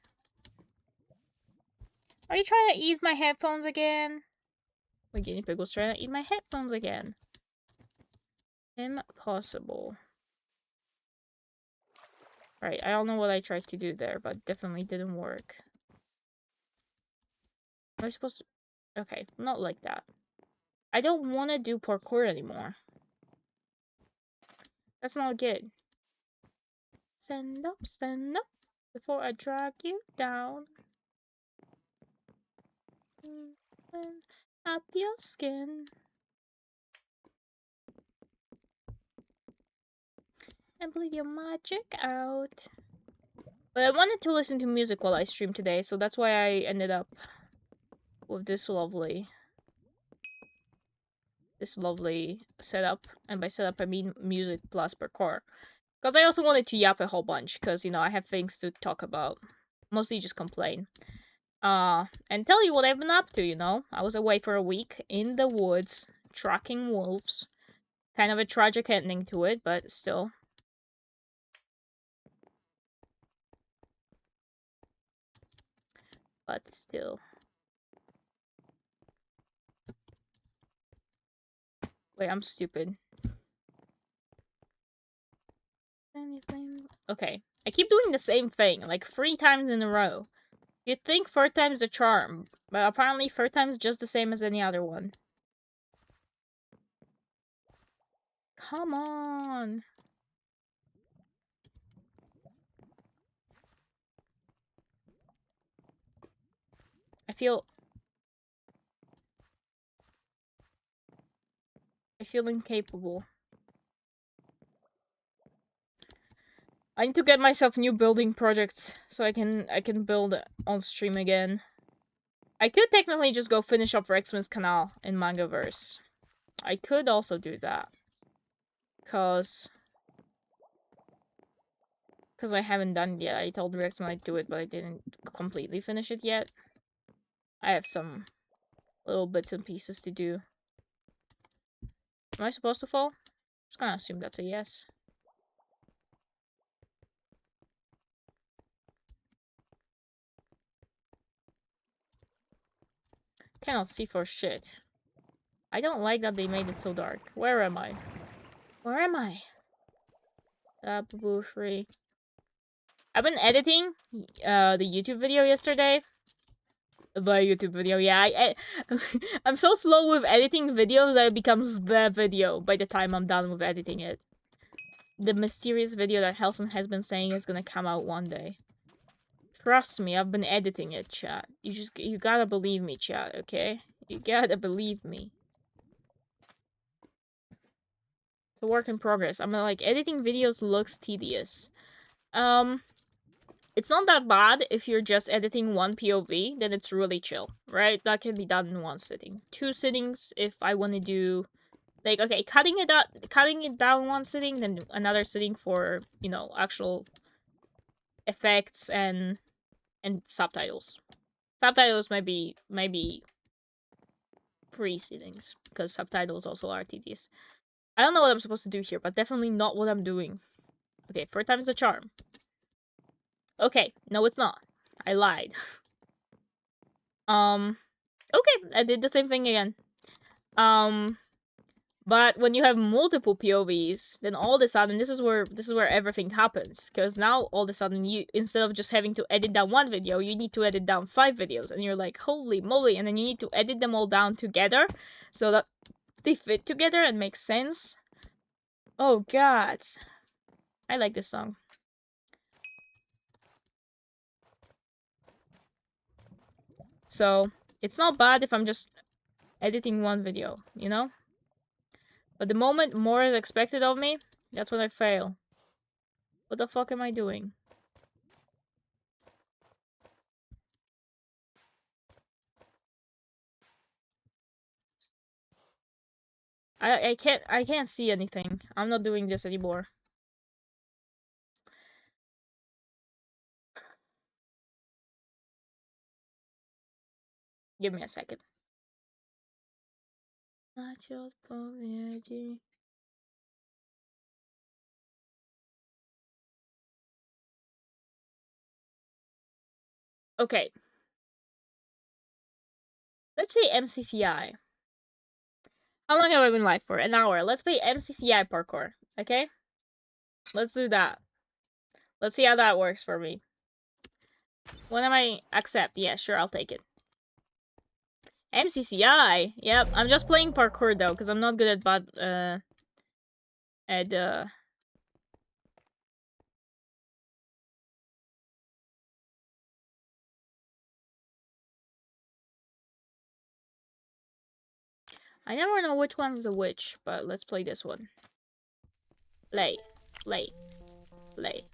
Are you trying to eat my headphones again? My guinea pig was trying to eat my headphones again. Impossible. Right, I don't know what I tried to do there, but definitely didn't work. Am I supposed to... Okay, not like that. I don't want to do parkour anymore. That's not good. Stand up, before I drag you down. Up your skin. And bleed your magic out. But I wanted to listen to music while I streamed today, so that's why I ended up with this lovely setup. And by setup, I mean music plus parkour. Because I also wanted to yap a whole bunch, because, you know, I have things to talk about. Mostly just complain. And tell you what I've been up to, you know? I was away for a week in the woods, tracking wolves. Kind of a tragic ending to it, but still. But still. Wait, I'm stupid. Anything? Okay. I keep doing the same thing, like 3 times in a row. You'd think 3rd time's the charm, but apparently 3rd time's just the same as any other one. Come on. I feel incapable. I need to get myself new building projects so I can build on stream again. I could technically just go finish off Rexman's canal in mangoverse. I could also do that. Because I haven't done it yet. I told Rex I might do it, but I didn't completely finish it yet. I have some little bits and pieces to do. Am I supposed to fall? Just gonna assume that's a yes. Cannot see for shit. I don't like that they made it so dark. Where am I? Where am I? Boo free. I've been editing the YouTube video yesterday. The YouTube video, yeah. I'm so slow with editing videos that it becomes the video by the time I'm done with editing it. The mysterious video that Helson has been saying is gonna come out one day. Trust me, I've been editing it, chat. You gotta believe me, chat, okay? You gotta believe me. It's a work in progress. I'm like, editing videos looks tedious. It's not that bad if you're just editing one POV, then it's really chill, right? That can be done in one sitting. 2 sittings if I want to do, like, okay, cutting it down one sitting, then another sitting for, you know, actual effects and subtitles. Subtitles might be 3 sittings because subtitles also are tedious. I don't know what I'm supposed to do here, but definitely not what I'm doing. Okay, 4 times the charm. Okay, no, it's not. I lied. Okay, I did the same thing again. But when you have multiple POVs, then all of a sudden this is where everything happens. Because now all of a sudden you, instead of just having to edit down one video, you need to edit down 5 videos, and you're like, holy moly! And then you need to edit them all down together so that they fit together and make sense. Oh god, I like this song. So it's not bad if I'm just editing one video, you know? But the moment more is expected of me, that's when I fail. What the fuck am I doing? I can't see anything. I'm not doing this anymore. Give me a second. Okay. Let's play MCCI. How long have I been live for? An hour. Let's play MCCI parkour. Okay? Let's do that. Let's see how that works for me. When am I accept? Yeah, sure, I'll take it. MCCI. Yep, I'm just playing parkour though, because I'm not good at I never know which one's the which, but let's play this one. Play. Play. Play.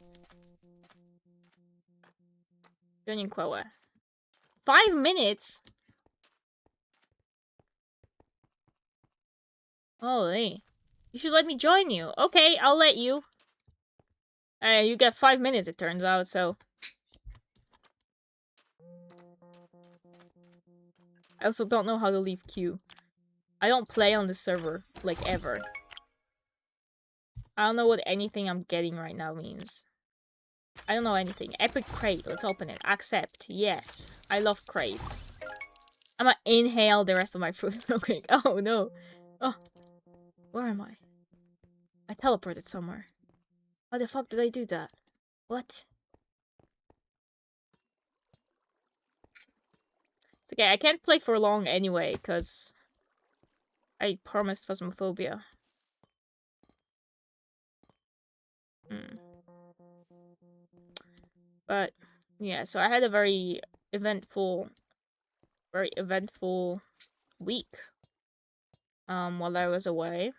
Joining Quawa. 5 minutes? Holy. You should let me join you. Okay, I'll let you. You get 5 minutes, it turns out, so. I also don't know how to leave queue. I don't play on this server, like, ever. I don't know what anything I'm getting right now means. I don't know anything. Epic crate, let's open it. Accept, yes. I love crates. I'm gonna inhale the rest of my food real quick. Oh no. Oh. Where am I? I teleported somewhere. Why the fuck did I do that? What? It's okay, I can't play for long anyway, because I promised Phasmophobia. But, yeah, so I had a very eventful week. While I was away.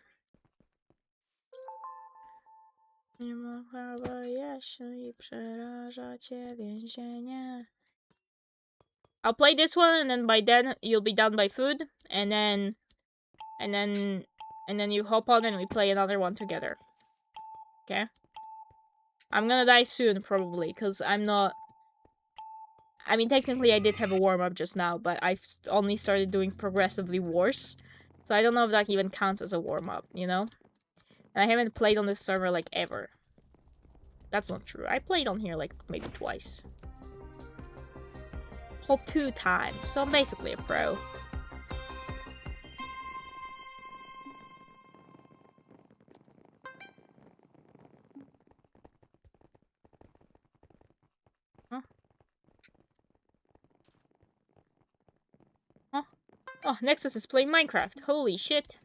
I'll play this one, and then by then you'll be done by food, and then And then you hop on and we play another one together. Okay? I'm gonna die soon, probably, because I'm not... I mean, technically I did have a warm-up just now, but I've only started doing progressively worse. So I don't know if that even counts as a warm-up, you know? And I haven't played on this server, like, ever. That's not true. I played on here, like, maybe twice. Whole 2 times, so I'm basically a pro. Huh? Huh? Oh, Nexus is playing Minecraft. Holy shit.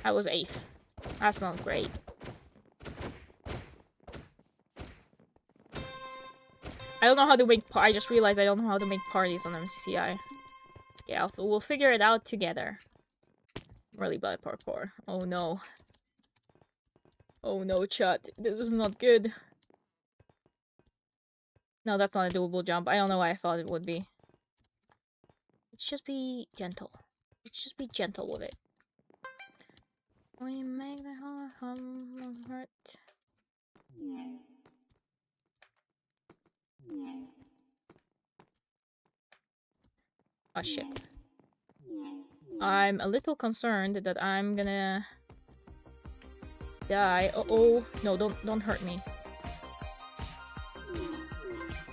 I was 8th. That's not great. I don't know how to make I just realized I don't know how to make parties on MCCI. Okay, we'll figure it out together. I'm really bad at parkour. Oh no. Oh no, chat. This is not good. No, that's not a doable jump. I don't know why I thought it would be. Let's just be gentle. Let's just be gentle with it. We make the heart. Oh shit. I'm a little concerned that I'm gonna die. Uh-oh. No, don't hurt me.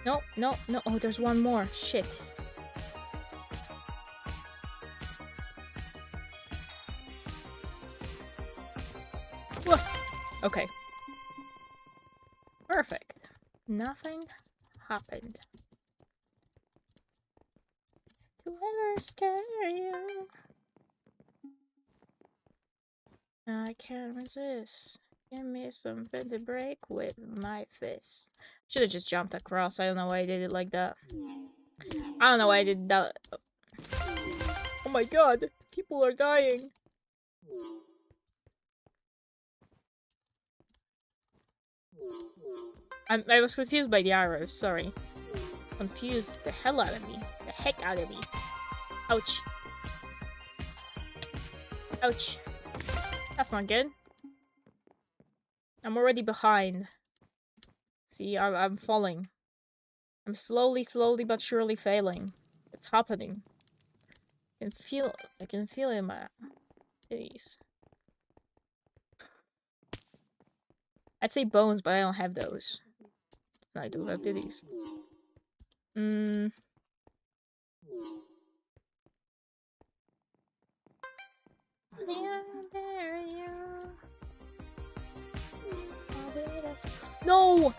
No, no, no. Oh, there's one more. Shit. Whoa. Okay. Perfect. Nothing happened. To ever scare you. I can't resist. Give me something to break with my fist. Should have just jumped across. I don't know why I did it like that. I don't know why I did that. Oh my god. People are dying. I was confused by the arrows. Sorry. Confused the hell out of me. The heck out of me. Ouch. Ouch. That's not good. I'm already behind. See, I'm falling. I'm slowly but surely failing. It's happening. I can feel it in my titties. I'd say bones, but I don't have those. I do have titties. No!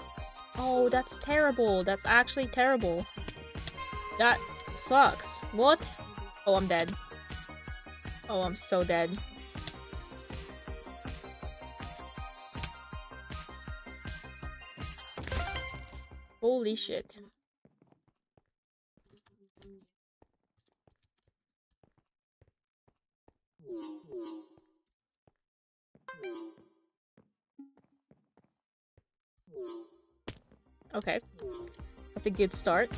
Oh, that's terrible. That's actually terrible. That sucks. What? Oh, I'm dead. Oh, I'm so dead. Holy shit. Okay. That's a good start.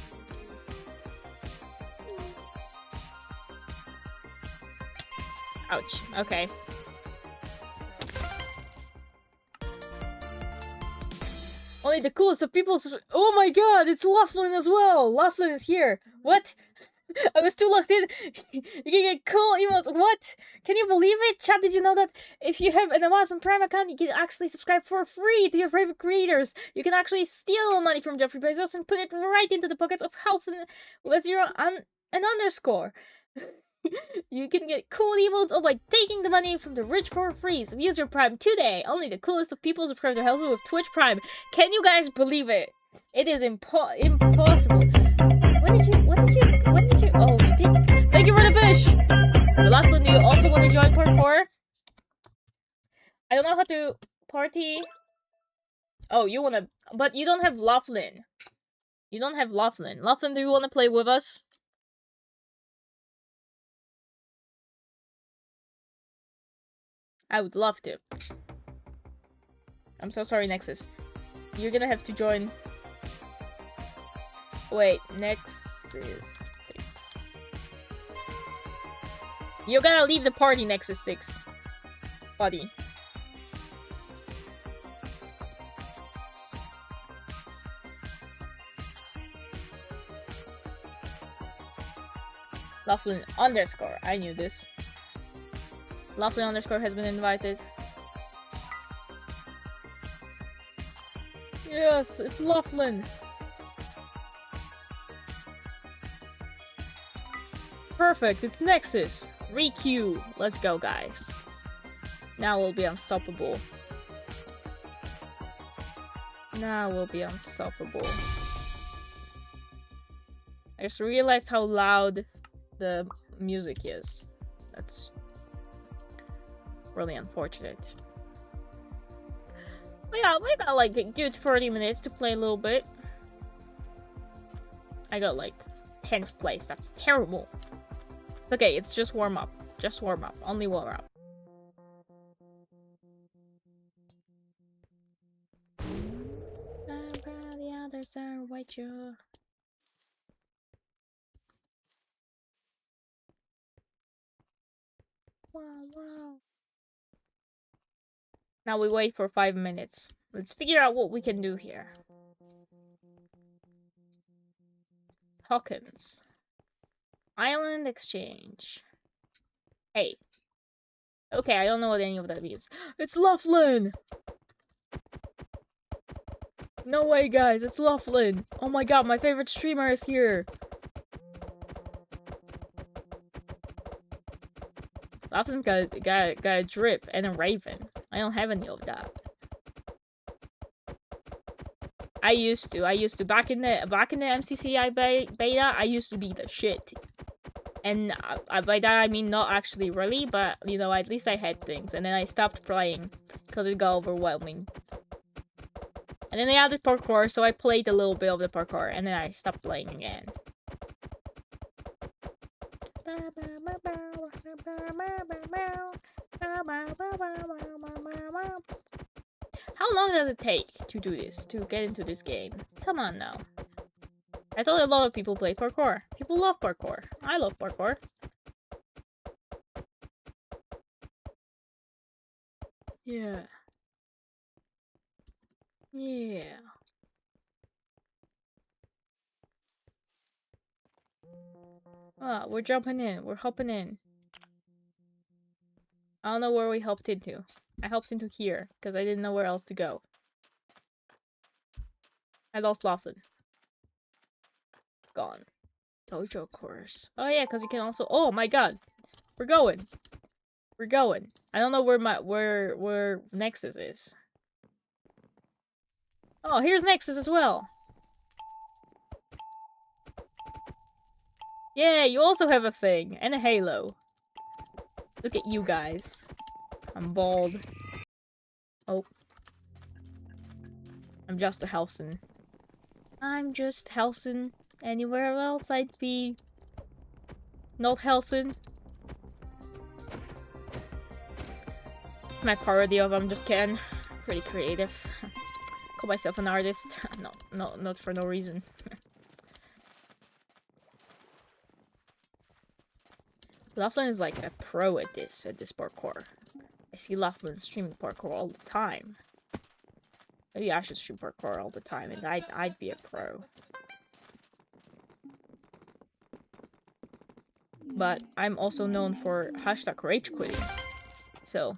Ouch. Okay. Only the coolest of people's- Oh my god, it's Laughlin as well! Laughlin is here! What? I was too locked in! You can get cool emotes- What? Can you believe it? Chat, did you know that if you have an Amazon Prime account, you can actually subscribe for free to your favorite creators? You can actually steal money from Jeffrey Bezos and put it right into the pockets of Halson with 0 and an underscore. You can get cool emotes all by taking the money from the rich for free. So use your Prime today. Only the coolest of people subscribe to Halson with Twitch Prime. Can you guys believe it? It is impossible. When did you, oh, you did. Thank you for the fish. Laughlin, do you also want to join parkour? I don't know how to party. Oh, you want to, but you don't have Laughlin. You don't have Laughlin. Laughlin, do you want to play with us? I would love to. I'm so sorry, Nexus. You're gonna have to join. Wait, Nexus Sticks. You gotta leave the party, Nexus Sticks. Buddy. Laughlin underscore. I knew this. Laughlin underscore has been invited. Yes, it's Laughlin. Perfect, it's Nexus. Re-queue. Let's go, guys. Now we'll be unstoppable. Now we'll be unstoppable. I just realized how loud the music is. That's really unfortunate. We got like a good 30 minutes to play a little bit. I got like 10th place. That's terrible. It's okay, it's just warm up. Just warm up. Only warm up. The others are white. Wow. Now we wait for 5 minutes. Let's figure out what we can do here. Tokens. Island exchange. Hey. Okay, I don't know what any of that means. It's Laughlin! No way, guys, it's Laughlin! Oh my god, my favorite streamer is here! Laughlin's got a drip and a raven. I don't have any of that. I used to back in the MCCI beta. I used to be the shit, and by that I mean not actually really, but you know, at least I had things. And then I stopped playing because it got overwhelming. And then they added parkour, so I played a little bit of the parkour, and then I stopped playing again. How long does it take to do this, to get into this game? Come on now. I thought a lot of people play parkour. People love parkour. I love parkour. Yeah. Yeah. Ah, we're jumping in. We're hopping in. I don't know where we hopped into. I hopped into here, because I didn't know where else to go. I lost Laughlin. Gone. Dojo course. Oh yeah, because you can also... Oh my god! We're going! We're going. I don't know where Nexus is. Oh, here's Nexus as well! Yeah, you also have a thing. And a halo. Look at you guys. I'm bald. Oh. I'm just a Helson. I'm just Helson. Anywhere else I'd be... not Helson. It's my parody of I'm Just Ken. Pretty creative. Call myself an artist. Not for no reason. Laughlin is like a pro at this parkour. I see Laughlin streaming parkour all the time. Maybe I should stream parkour all the time, and I'd be a pro. But I'm also known for hashtag rage quitting. So,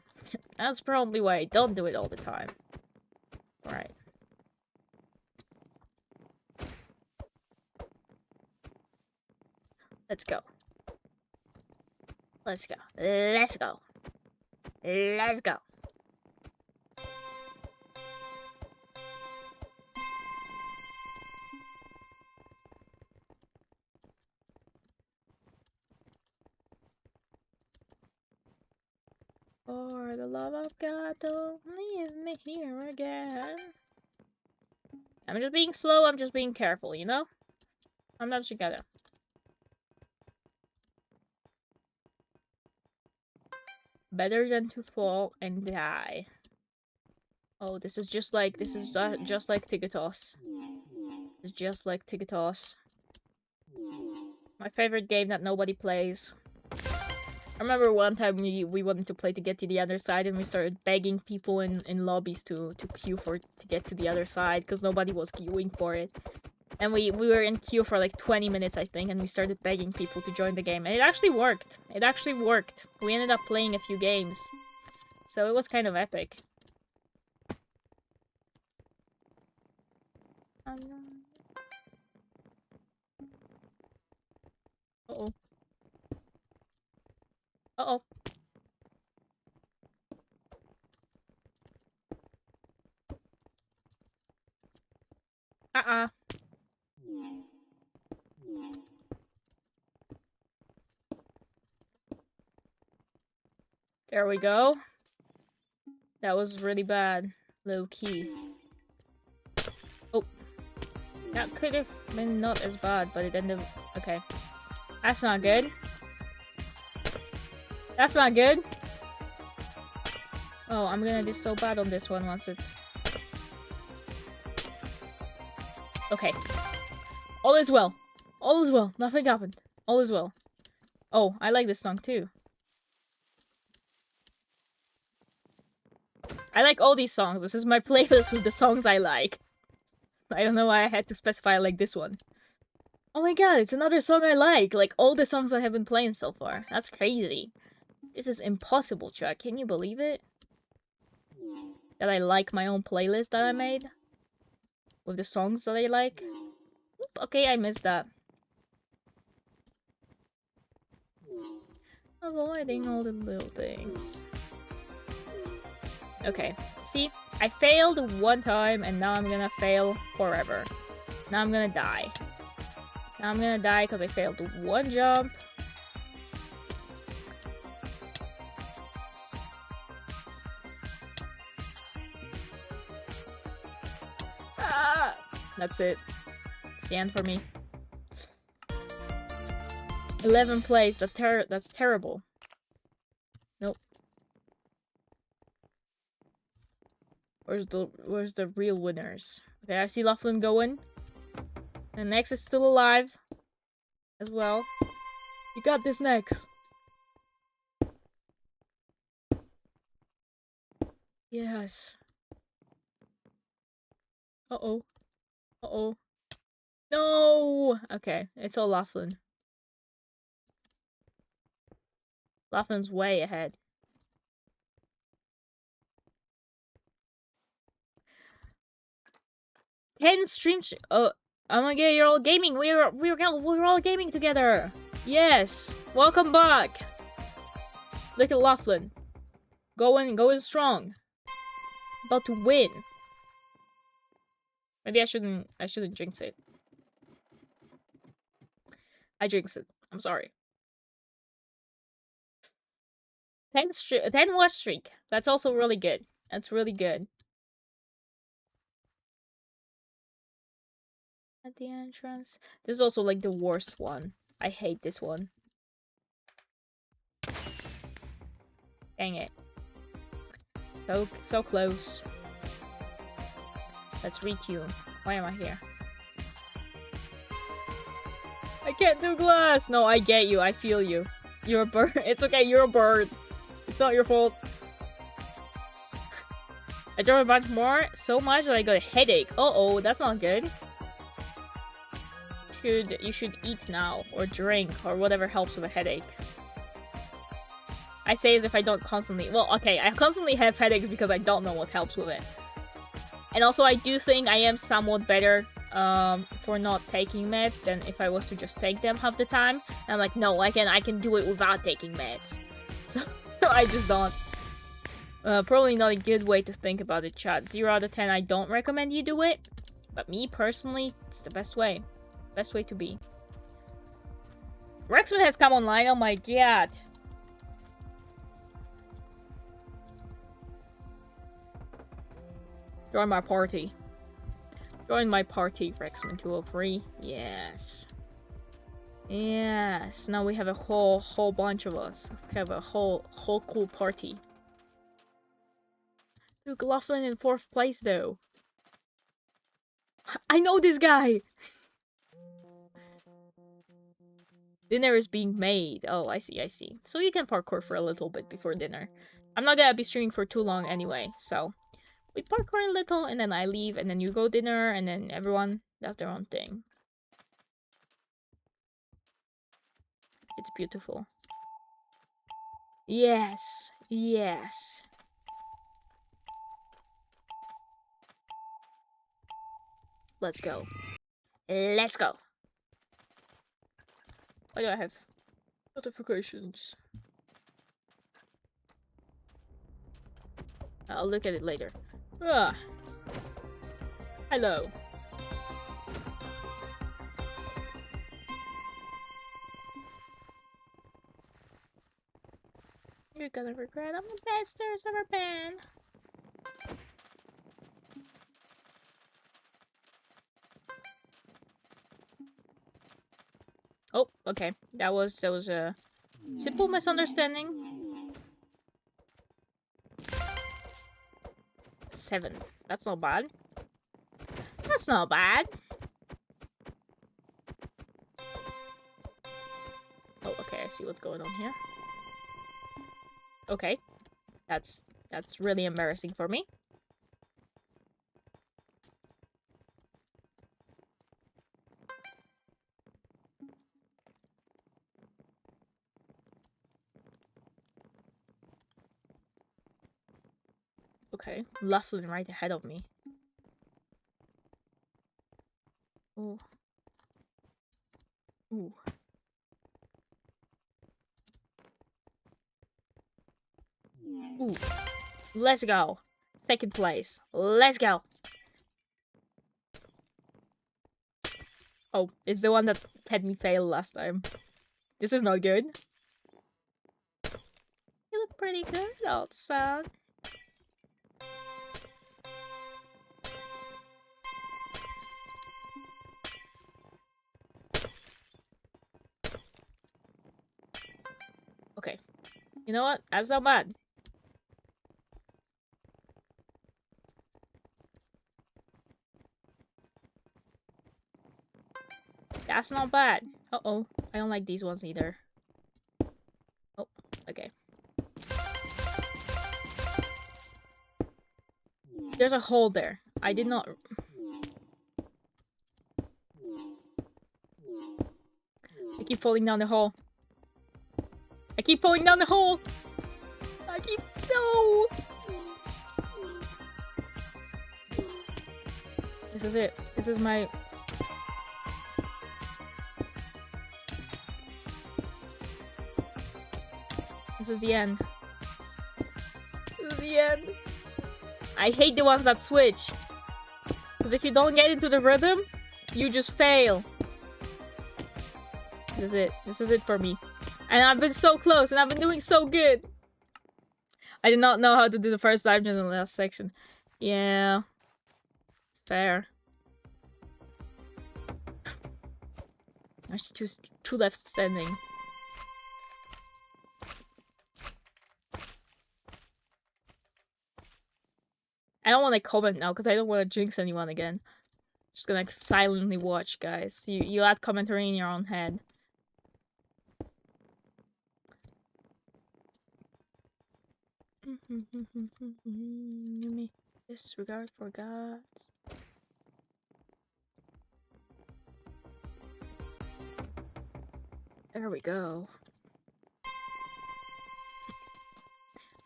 that's probably why I don't do it all the time. Alright. Let's go. Let's go. Let's go. Let's go. For the love of God, don't leave me here again. I'm just being slow, I'm just being careful, you know? I'm not together. Better than to fall and die. Oh, this is just like Tigatos. It's just like Tigatos. My favorite game that nobody plays. I remember one time we wanted to play to get to the other side, and we started begging people in lobbies to queue to get to the other side because nobody was queuing for it. And we were in queue for like 20 minutes, I think, and we started begging people to join the game. And it actually worked. It actually worked. We ended up playing a few games. So it was kind of epic. Uh-oh. Uh-oh. Uh-uh. There we go. That was really bad. Low key. Oh. That could have been not as bad, but it ended... Okay. That's not good. That's not good. Oh, I'm gonna do so bad on this one once it's... Okay. All is well. All is well. Nothing happened. All is well. Oh, I like this song too. I like all these songs. This is my playlist with the songs I like. I don't know why I had to specify like this one. Oh my god, it's another song I like. Like all the songs I have been playing so far. That's crazy. This is impossible, Chuck. Can you believe it? That I like my own playlist that I made? With the songs that I like? Oop, okay, I missed that. Avoiding all the little things. Okay, see? I failed one time and now I'm gonna fail forever. Now I'm gonna die. Now I'm gonna die because I failed one jump. Ah! That's it. It's the end for me. 11 plays. That's terrible. Nope. Where's the real winners? Okay, I see Laughlin going. And Nex is still alive. As well. You got this, Nex. Yes. Uh-oh. Uh-oh. No! Okay, it's all Laughlin. Laughlin's way ahead. 10 streams. Oh my god, you're all gaming. We're all gaming together. Yes. Welcome back. Look at Laughlin. Going strong. About to win. Maybe I shouldn't jinx it. I jinxed it. I'm sorry. 10 watch streak. That's also really good. That's really good. At the entrance. This is also like the worst one. I hate this one. Dang it. So close. Let's re-queue. Why am I here? I can't do glass! No, I get you. I feel you. You're a bird. It's okay, you're a bird. It's not your fault. I drove a bunch more so much that I got a headache. Uh-oh, that's not good. You should eat now, or drink, or whatever helps with a headache. I say as if I don't constantly... Well, okay, I constantly have headaches because I don't know what helps with it. And also, I do think I am somewhat better for not taking meds than if I was to just take them half the time. And I'm like, no, I can do it without taking meds. So I just don't. Probably not a good way to think about it, chat. 0 out of 10, I don't recommend you do it. But me, personally, it's the best way. Best way to be. Rexman has come online, oh my god. Join my party. Join my party, Rexman 203. Yes. Yes. Now we have a whole bunch of us. We have a whole cool party. Dude, Laughlin in 4th place though. I know this guy! Dinner is being made. Oh, I see, I see. So you can parkour for a little bit before dinner. I'm not gonna be streaming for too long anyway, so we parkour a little and then I leave and then you go dinner and then everyone does their own thing. It's beautiful. Yes, yes. Let's go. Let's go. Why do I have notifications? I'll look at it later. Ah, hello. You're gonna regret. I'm the best there's ever been. Oh, okay. That was a simple misunderstanding. 7th. That's not bad. That's not bad. Oh, okay. I see what's going on here. Okay, that's really embarrassing for me. Okay, Laughlin right ahead of me. Ooh. Ooh. Ooh. Let's go. 2nd place. Let's go. Oh, it's the one that had me fail last time. This is not good. You look pretty good outside. Okay. You know what? That's not bad. That's not bad. Uh-oh. I don't like these ones either. Oh, okay. There's a hole there. I did not... I keep falling down the hole. I keep falling down the hole! I keep... No! This is it. This is my... This is the end. This is the end. I hate the ones that switch. Because if you don't get into the rhythm, you just fail. This is it. This is it for me. And I've been so close and I've been doing so good. I did not know how to do the first dive in the last section. Yeah. It's fair. There's two left standing. I don't want to comment now because I don't want to jinx anyone again. Just gonna silently watch, guys. You add commentary in your own head. Disregard for gods. There we go.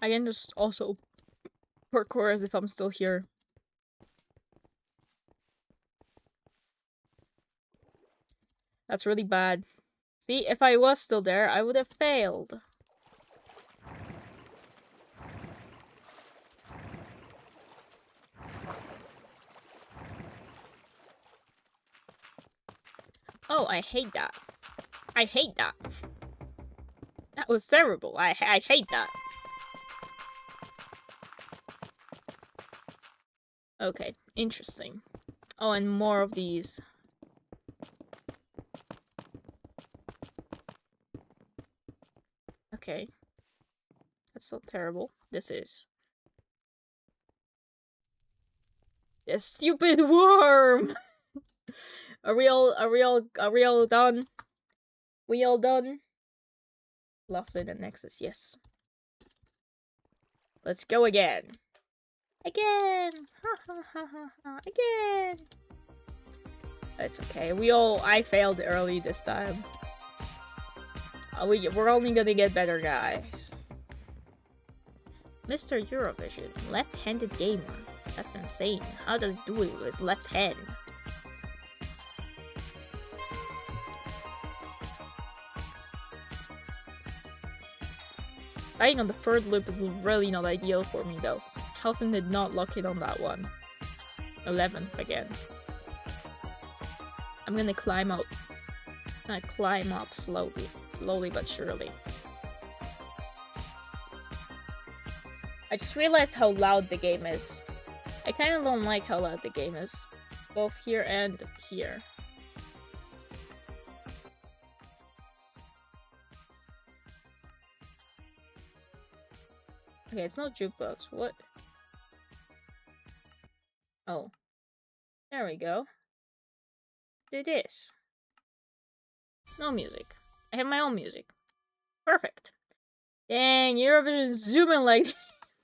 I can just also parkour as if I'm still here. That's really bad. See, if I was still there, I would have failed. Oh, I hate that. I hate that. That was terrible. I hate that. Okay, interesting. Oh, and more of these. Okay. That's not terrible. This is. A stupid worm! Are we all done? We all done? Laughlin and Nexus, yes. Let's go again. Again! Ha ha ha ha ha. Again! It's okay. I failed early this time. We're only gonna get better, guys. Mr. Eurovision, left-handed gamer. That's insane. How does he do it with his left hand? Dying on the third loop is really not ideal for me though. Helsing did not lock it on that one. 11th again. I'm gonna climb up. Climb up slowly. Slowly but surely. I just realized how loud the game is. I kinda don't like how loud the game is. Both here and here. Okay, it's not jukebox. What? Oh. There we go. Do this. No music. I have my own music. Perfect. Dang, Eurovision zooming like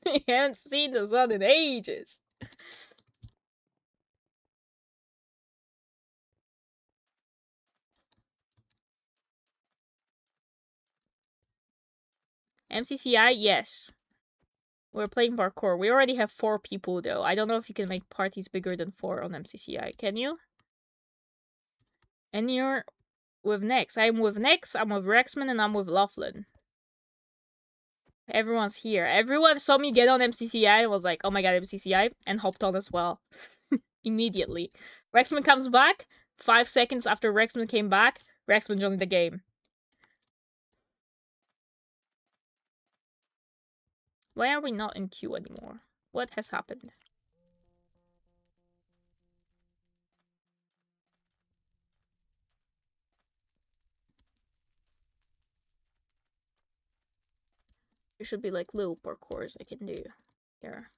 they haven't seen the sun in ages. MCCI, yes. We're playing parkour. We already have 4 people though. I don't know if you can make parties bigger than 4 on MCCI. Can you? And you're with Nex. I'm with Nex, I'm with Rexman, and I'm with Laughlin. Everyone's here. Everyone saw me get on MCCI and was like, oh my god, MCCI, and hopped on as well. Immediately. Rexman comes back. 5 seconds after Rexman came back, Rexman joined the game. Why are we not in queue anymore? What has happened? There should be like little parkours I can do here.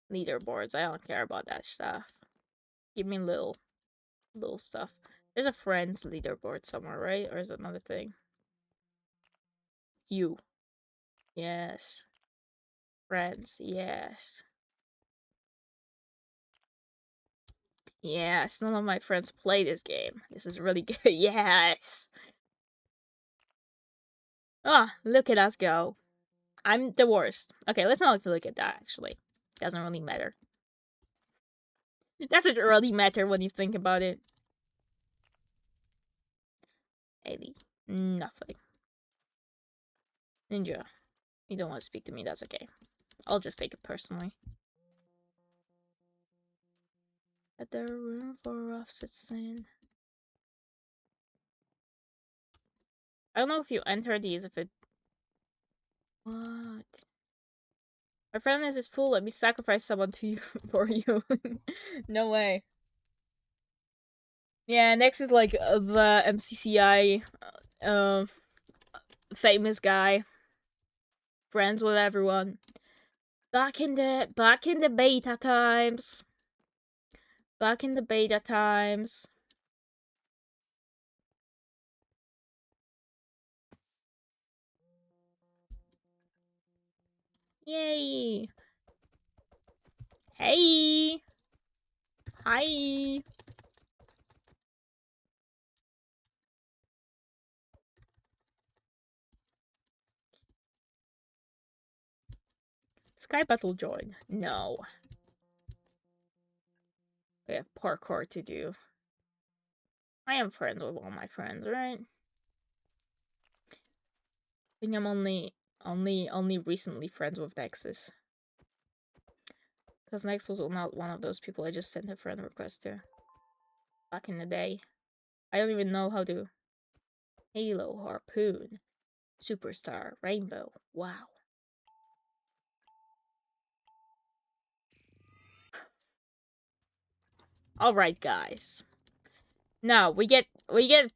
Leaderboards, I don't care about that stuff. Give me little stuff. There's a friends leaderboard somewhere, right? Or is it another thing? You. Yes. Friends, yes. Yes, none of my friends play this game. This is really good. Yes! Ah, look at us go. I'm the worst. Okay, let's not look at that, actually. Doesn't really matter. It doesn't really matter when you think about it. 80. Nothing. Ninja. You don't want to speak to me, that's okay. I'll just take it personally. At the room for offsets in. I don't know if you enter these if it. What? My friend list is full. Let me sacrifice someone to you for you. No way. Yeah, next is like the MCCI famous guy. Friends with everyone. Back in the beta times. Back in the beta times. Yay! Hey! Hi! Sky Battle join. No. We have parkour to do. I am friends with all my friends, right? I think I'm only recently friends with Nexus. Because Nex was not one of those people I just sent a friend request to. Back in the day. I don't even know how to. Halo, Harpoon, Superstar, Rainbow. Wow. Alright, guys. Now, we get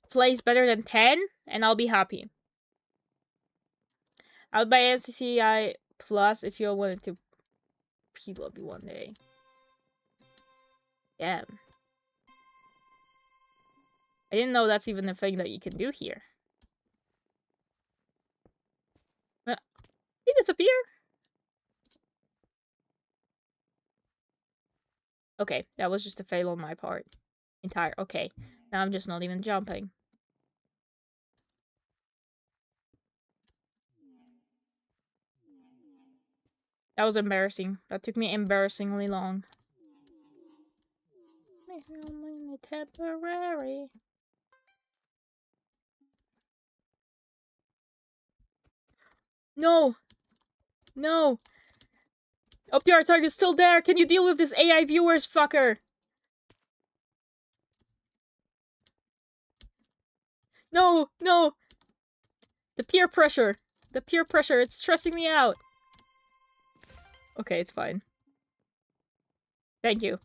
plays better than 10, and I'll be happy. I would buy MCCI Plus if you all wanted to P-lobby one day. Damn. I didn't know that's even a thing that you can do here. He disappear? Okay, that was just a fail on my part. Okay. Now I'm just not even jumping. That was embarrassing. That took me embarrassingly long. Only temporary. No! No! Oh, PR Target's still there! Can you deal with this AI viewers, fucker? No! No! The peer pressure! The peer pressure, it's stressing me out! Okay, it's fine. Thank you.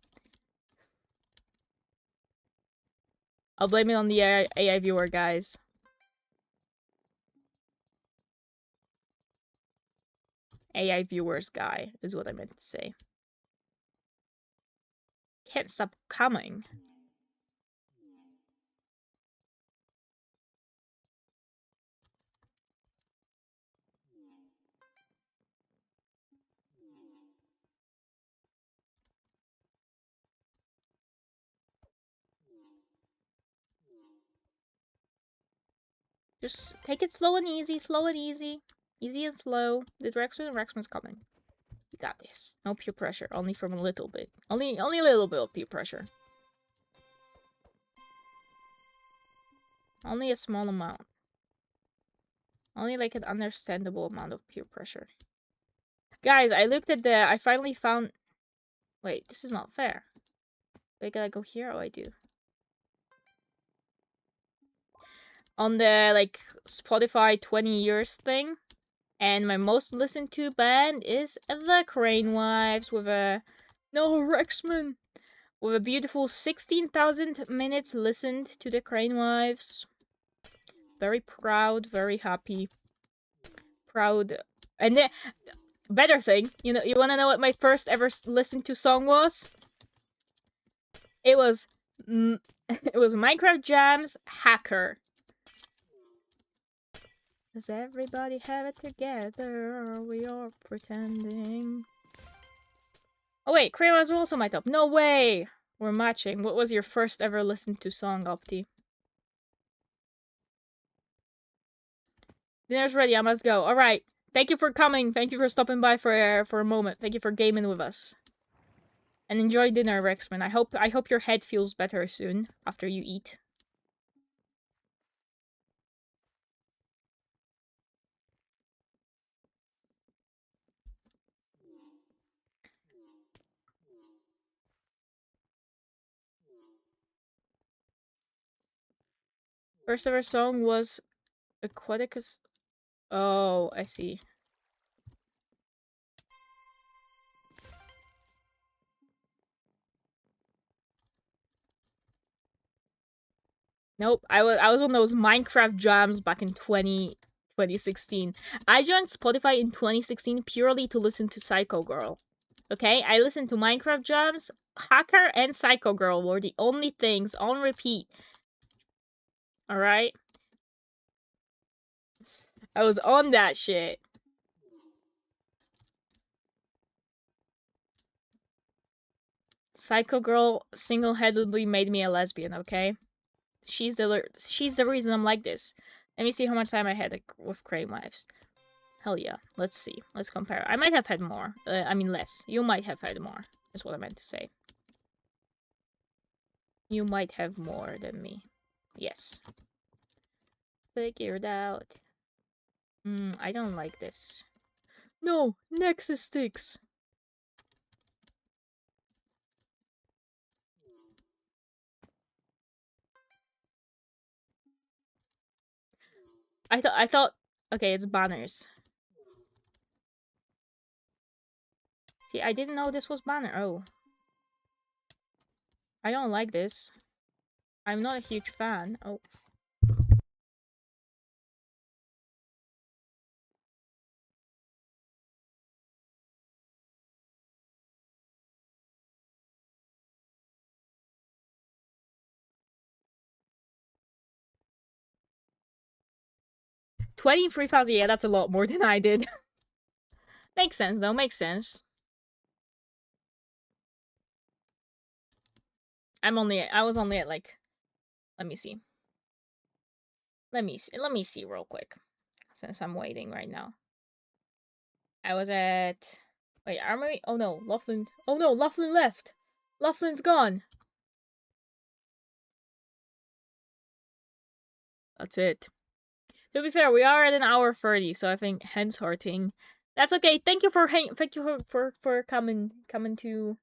I'll blame it on the AI viewer, guys. AI viewers guy is what I meant to say. Can't stop coming. Just take it slow and easy, slow and easy. Easy and slow. The Rexman's coming. You got this. No peer pressure, only from a little bit. Only a little bit of peer pressure. Only a small amount. Only like an understandable amount of peer pressure. Guys, I finally found... Wait, this is not fair. Wait, gotta go here? Oh, I do. On the, like, Spotify 20 years thing. And my most listened to band is The Crane Wives with a... No, Rexman! With a beautiful 16,000 minutes listened to The Crane Wives. Very proud, very happy. Proud. And the better thing, you wanna know what my first ever listened to song was? It was... it was Minecraft Jam's Hacker. Does everybody have it together? We are pretending. Oh wait, Crane was also my top. No way! We're matching. What was your first ever listened to song, Opti? Dinner's ready, I must go. Alright. Thank you for coming. Thank you for stopping by for a moment. Thank you for gaming with us. And enjoy dinner, Rexman. I hope your head feels better soon after you eat. First ever song was Aquaticus. Oh, I see. Nope, I was on those Minecraft jams back in 2016. I joined Spotify in 2016 purely to listen to Psycho Girl. Okay, I listened to Minecraft jams, Hacker, and Psycho Girl were the only things on repeat. Alright? I was on that shit. Psycho Girl single-handedly made me a lesbian, okay? She's the reason I'm like this. Let me see how much time I had with Crane Wives. Hell yeah. Let's see. Let's compare. I might have had more. I mean less. You might have had more. Is what I meant to say. You might have more than me. Yes. Figured out. I don't like this. No! Nexus sticks! I thought... Okay, it's banners. See, I didn't know this was banner. Oh. I don't like this. I'm not a huge fan. Oh. 23,000. Yeah, that's a lot more than I did. Makes sense, though. Makes sense. I was only at like, let me see. Let me see real quick. Since I'm waiting right now. I was at, wait, Armory? Oh no, Laughlin. Oh no, Laughlin left. Laughlin's gone. That's it. To be fair, we are at an hour 30, so I think hands hurting. That's okay. Thank you thank you for coming to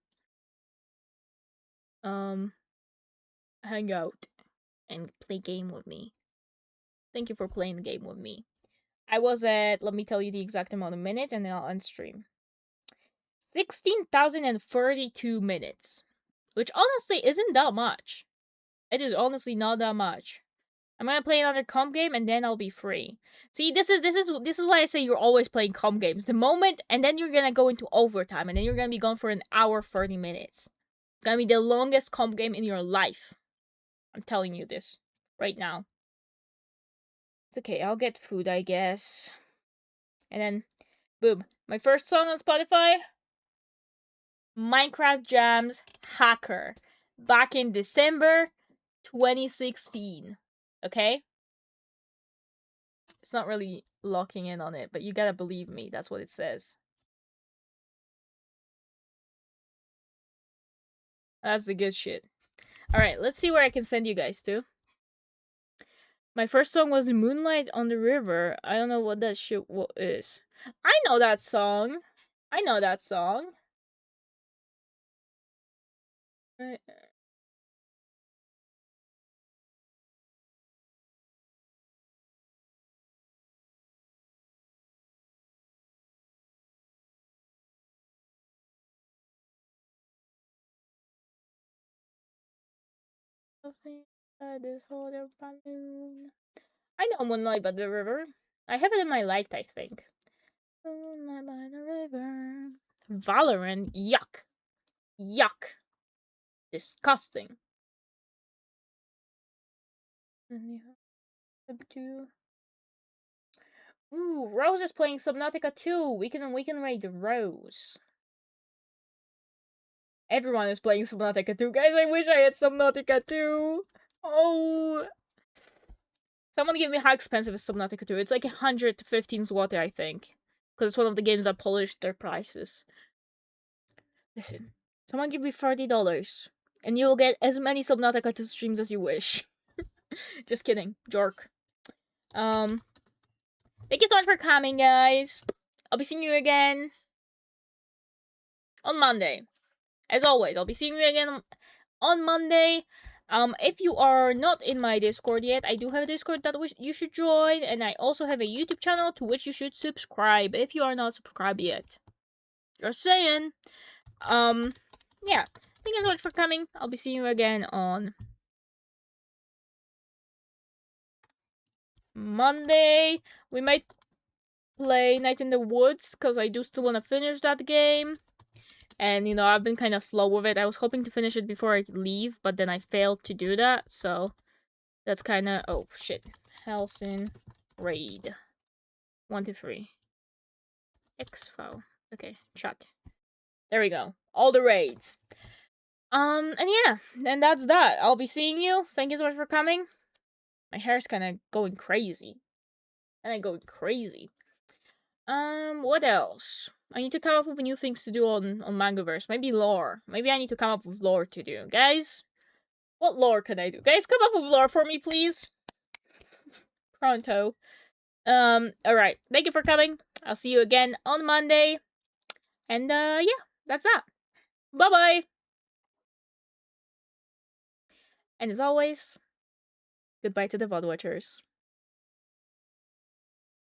um hang out and play game with me. Thank you for playing the game with me. I was at, let me tell you the exact amount of minutes and then I'll end stream. 16,032 minutes. Which honestly isn't that much. It is honestly not that much. I'm gonna play another comp game and then I'll be free. See, this is why I say you're always playing comp games. The moment, and then you're gonna go into overtime, and then you're gonna be gone for an hour 30 minutes. It's gonna be the longest comp game in your life. I'm telling you this right now. It's okay. I'll get food, I guess. And then, boom. My first song on Spotify, Minecraft Jams Hacker, back in December 2016. Okay? It's not really locking in on it, but you gotta believe me. That's what it says. That's the good shit. Alright, let's see where I can send you guys to. My first song was Moonlight on the River. I don't know what that shit is. I know that song. I know that song. Right. This whole balloon. I know Moonlight by the River. I have it in my liked, I think. Moonlight by the River. Valorant. Yuck. Yuck. Disgusting. Ooh, Rose is playing Subnautica 2. We can raid Rose. Everyone is playing Subnautica 2. Guys, I wish I had Subnautica 2. Oh. Someone give me how expensive is Subnautica 2. It's like 115 zloty, I think. Because it's one of the games that polished their prices. Listen, someone give me $30. And you will get as many Subnautica 2 streams as you wish. Just kidding. Jork. Thank you so much for coming, guys. I'll be seeing you again on Monday. As always, I'll be seeing you again on Monday. If you are not in my Discord yet, I do have a Discord that you should join, and I also have a YouTube channel to which you should subscribe if you are not subscribed yet. Just saying. Yeah. Thank you so much for coming. I'll be seeing you again on Monday. We might play Night in the Woods, because I do still want to finish that game. And, you know, I've been kind of slow with it. I was hoping to finish it before I leave, but then I failed to do that, so that's kind of... Oh, shit. Helsing raid. 1, 2, 3. Exfo. Okay, chat. There we go. All the raids. And yeah, and that's that. I'll be seeing you. Thank you so much for coming. My hair's kind of going crazy. What else? I need to come up with new things to do on Mangoverse. Maybe lore. Maybe I need to come up with lore to do. Guys, what lore can I do? Guys, come up with lore for me, please. Pronto. Alright. Thank you for coming. I'll see you again on Monday. And, yeah, that's that. Bye-bye. And as always, goodbye to the VOD watchers.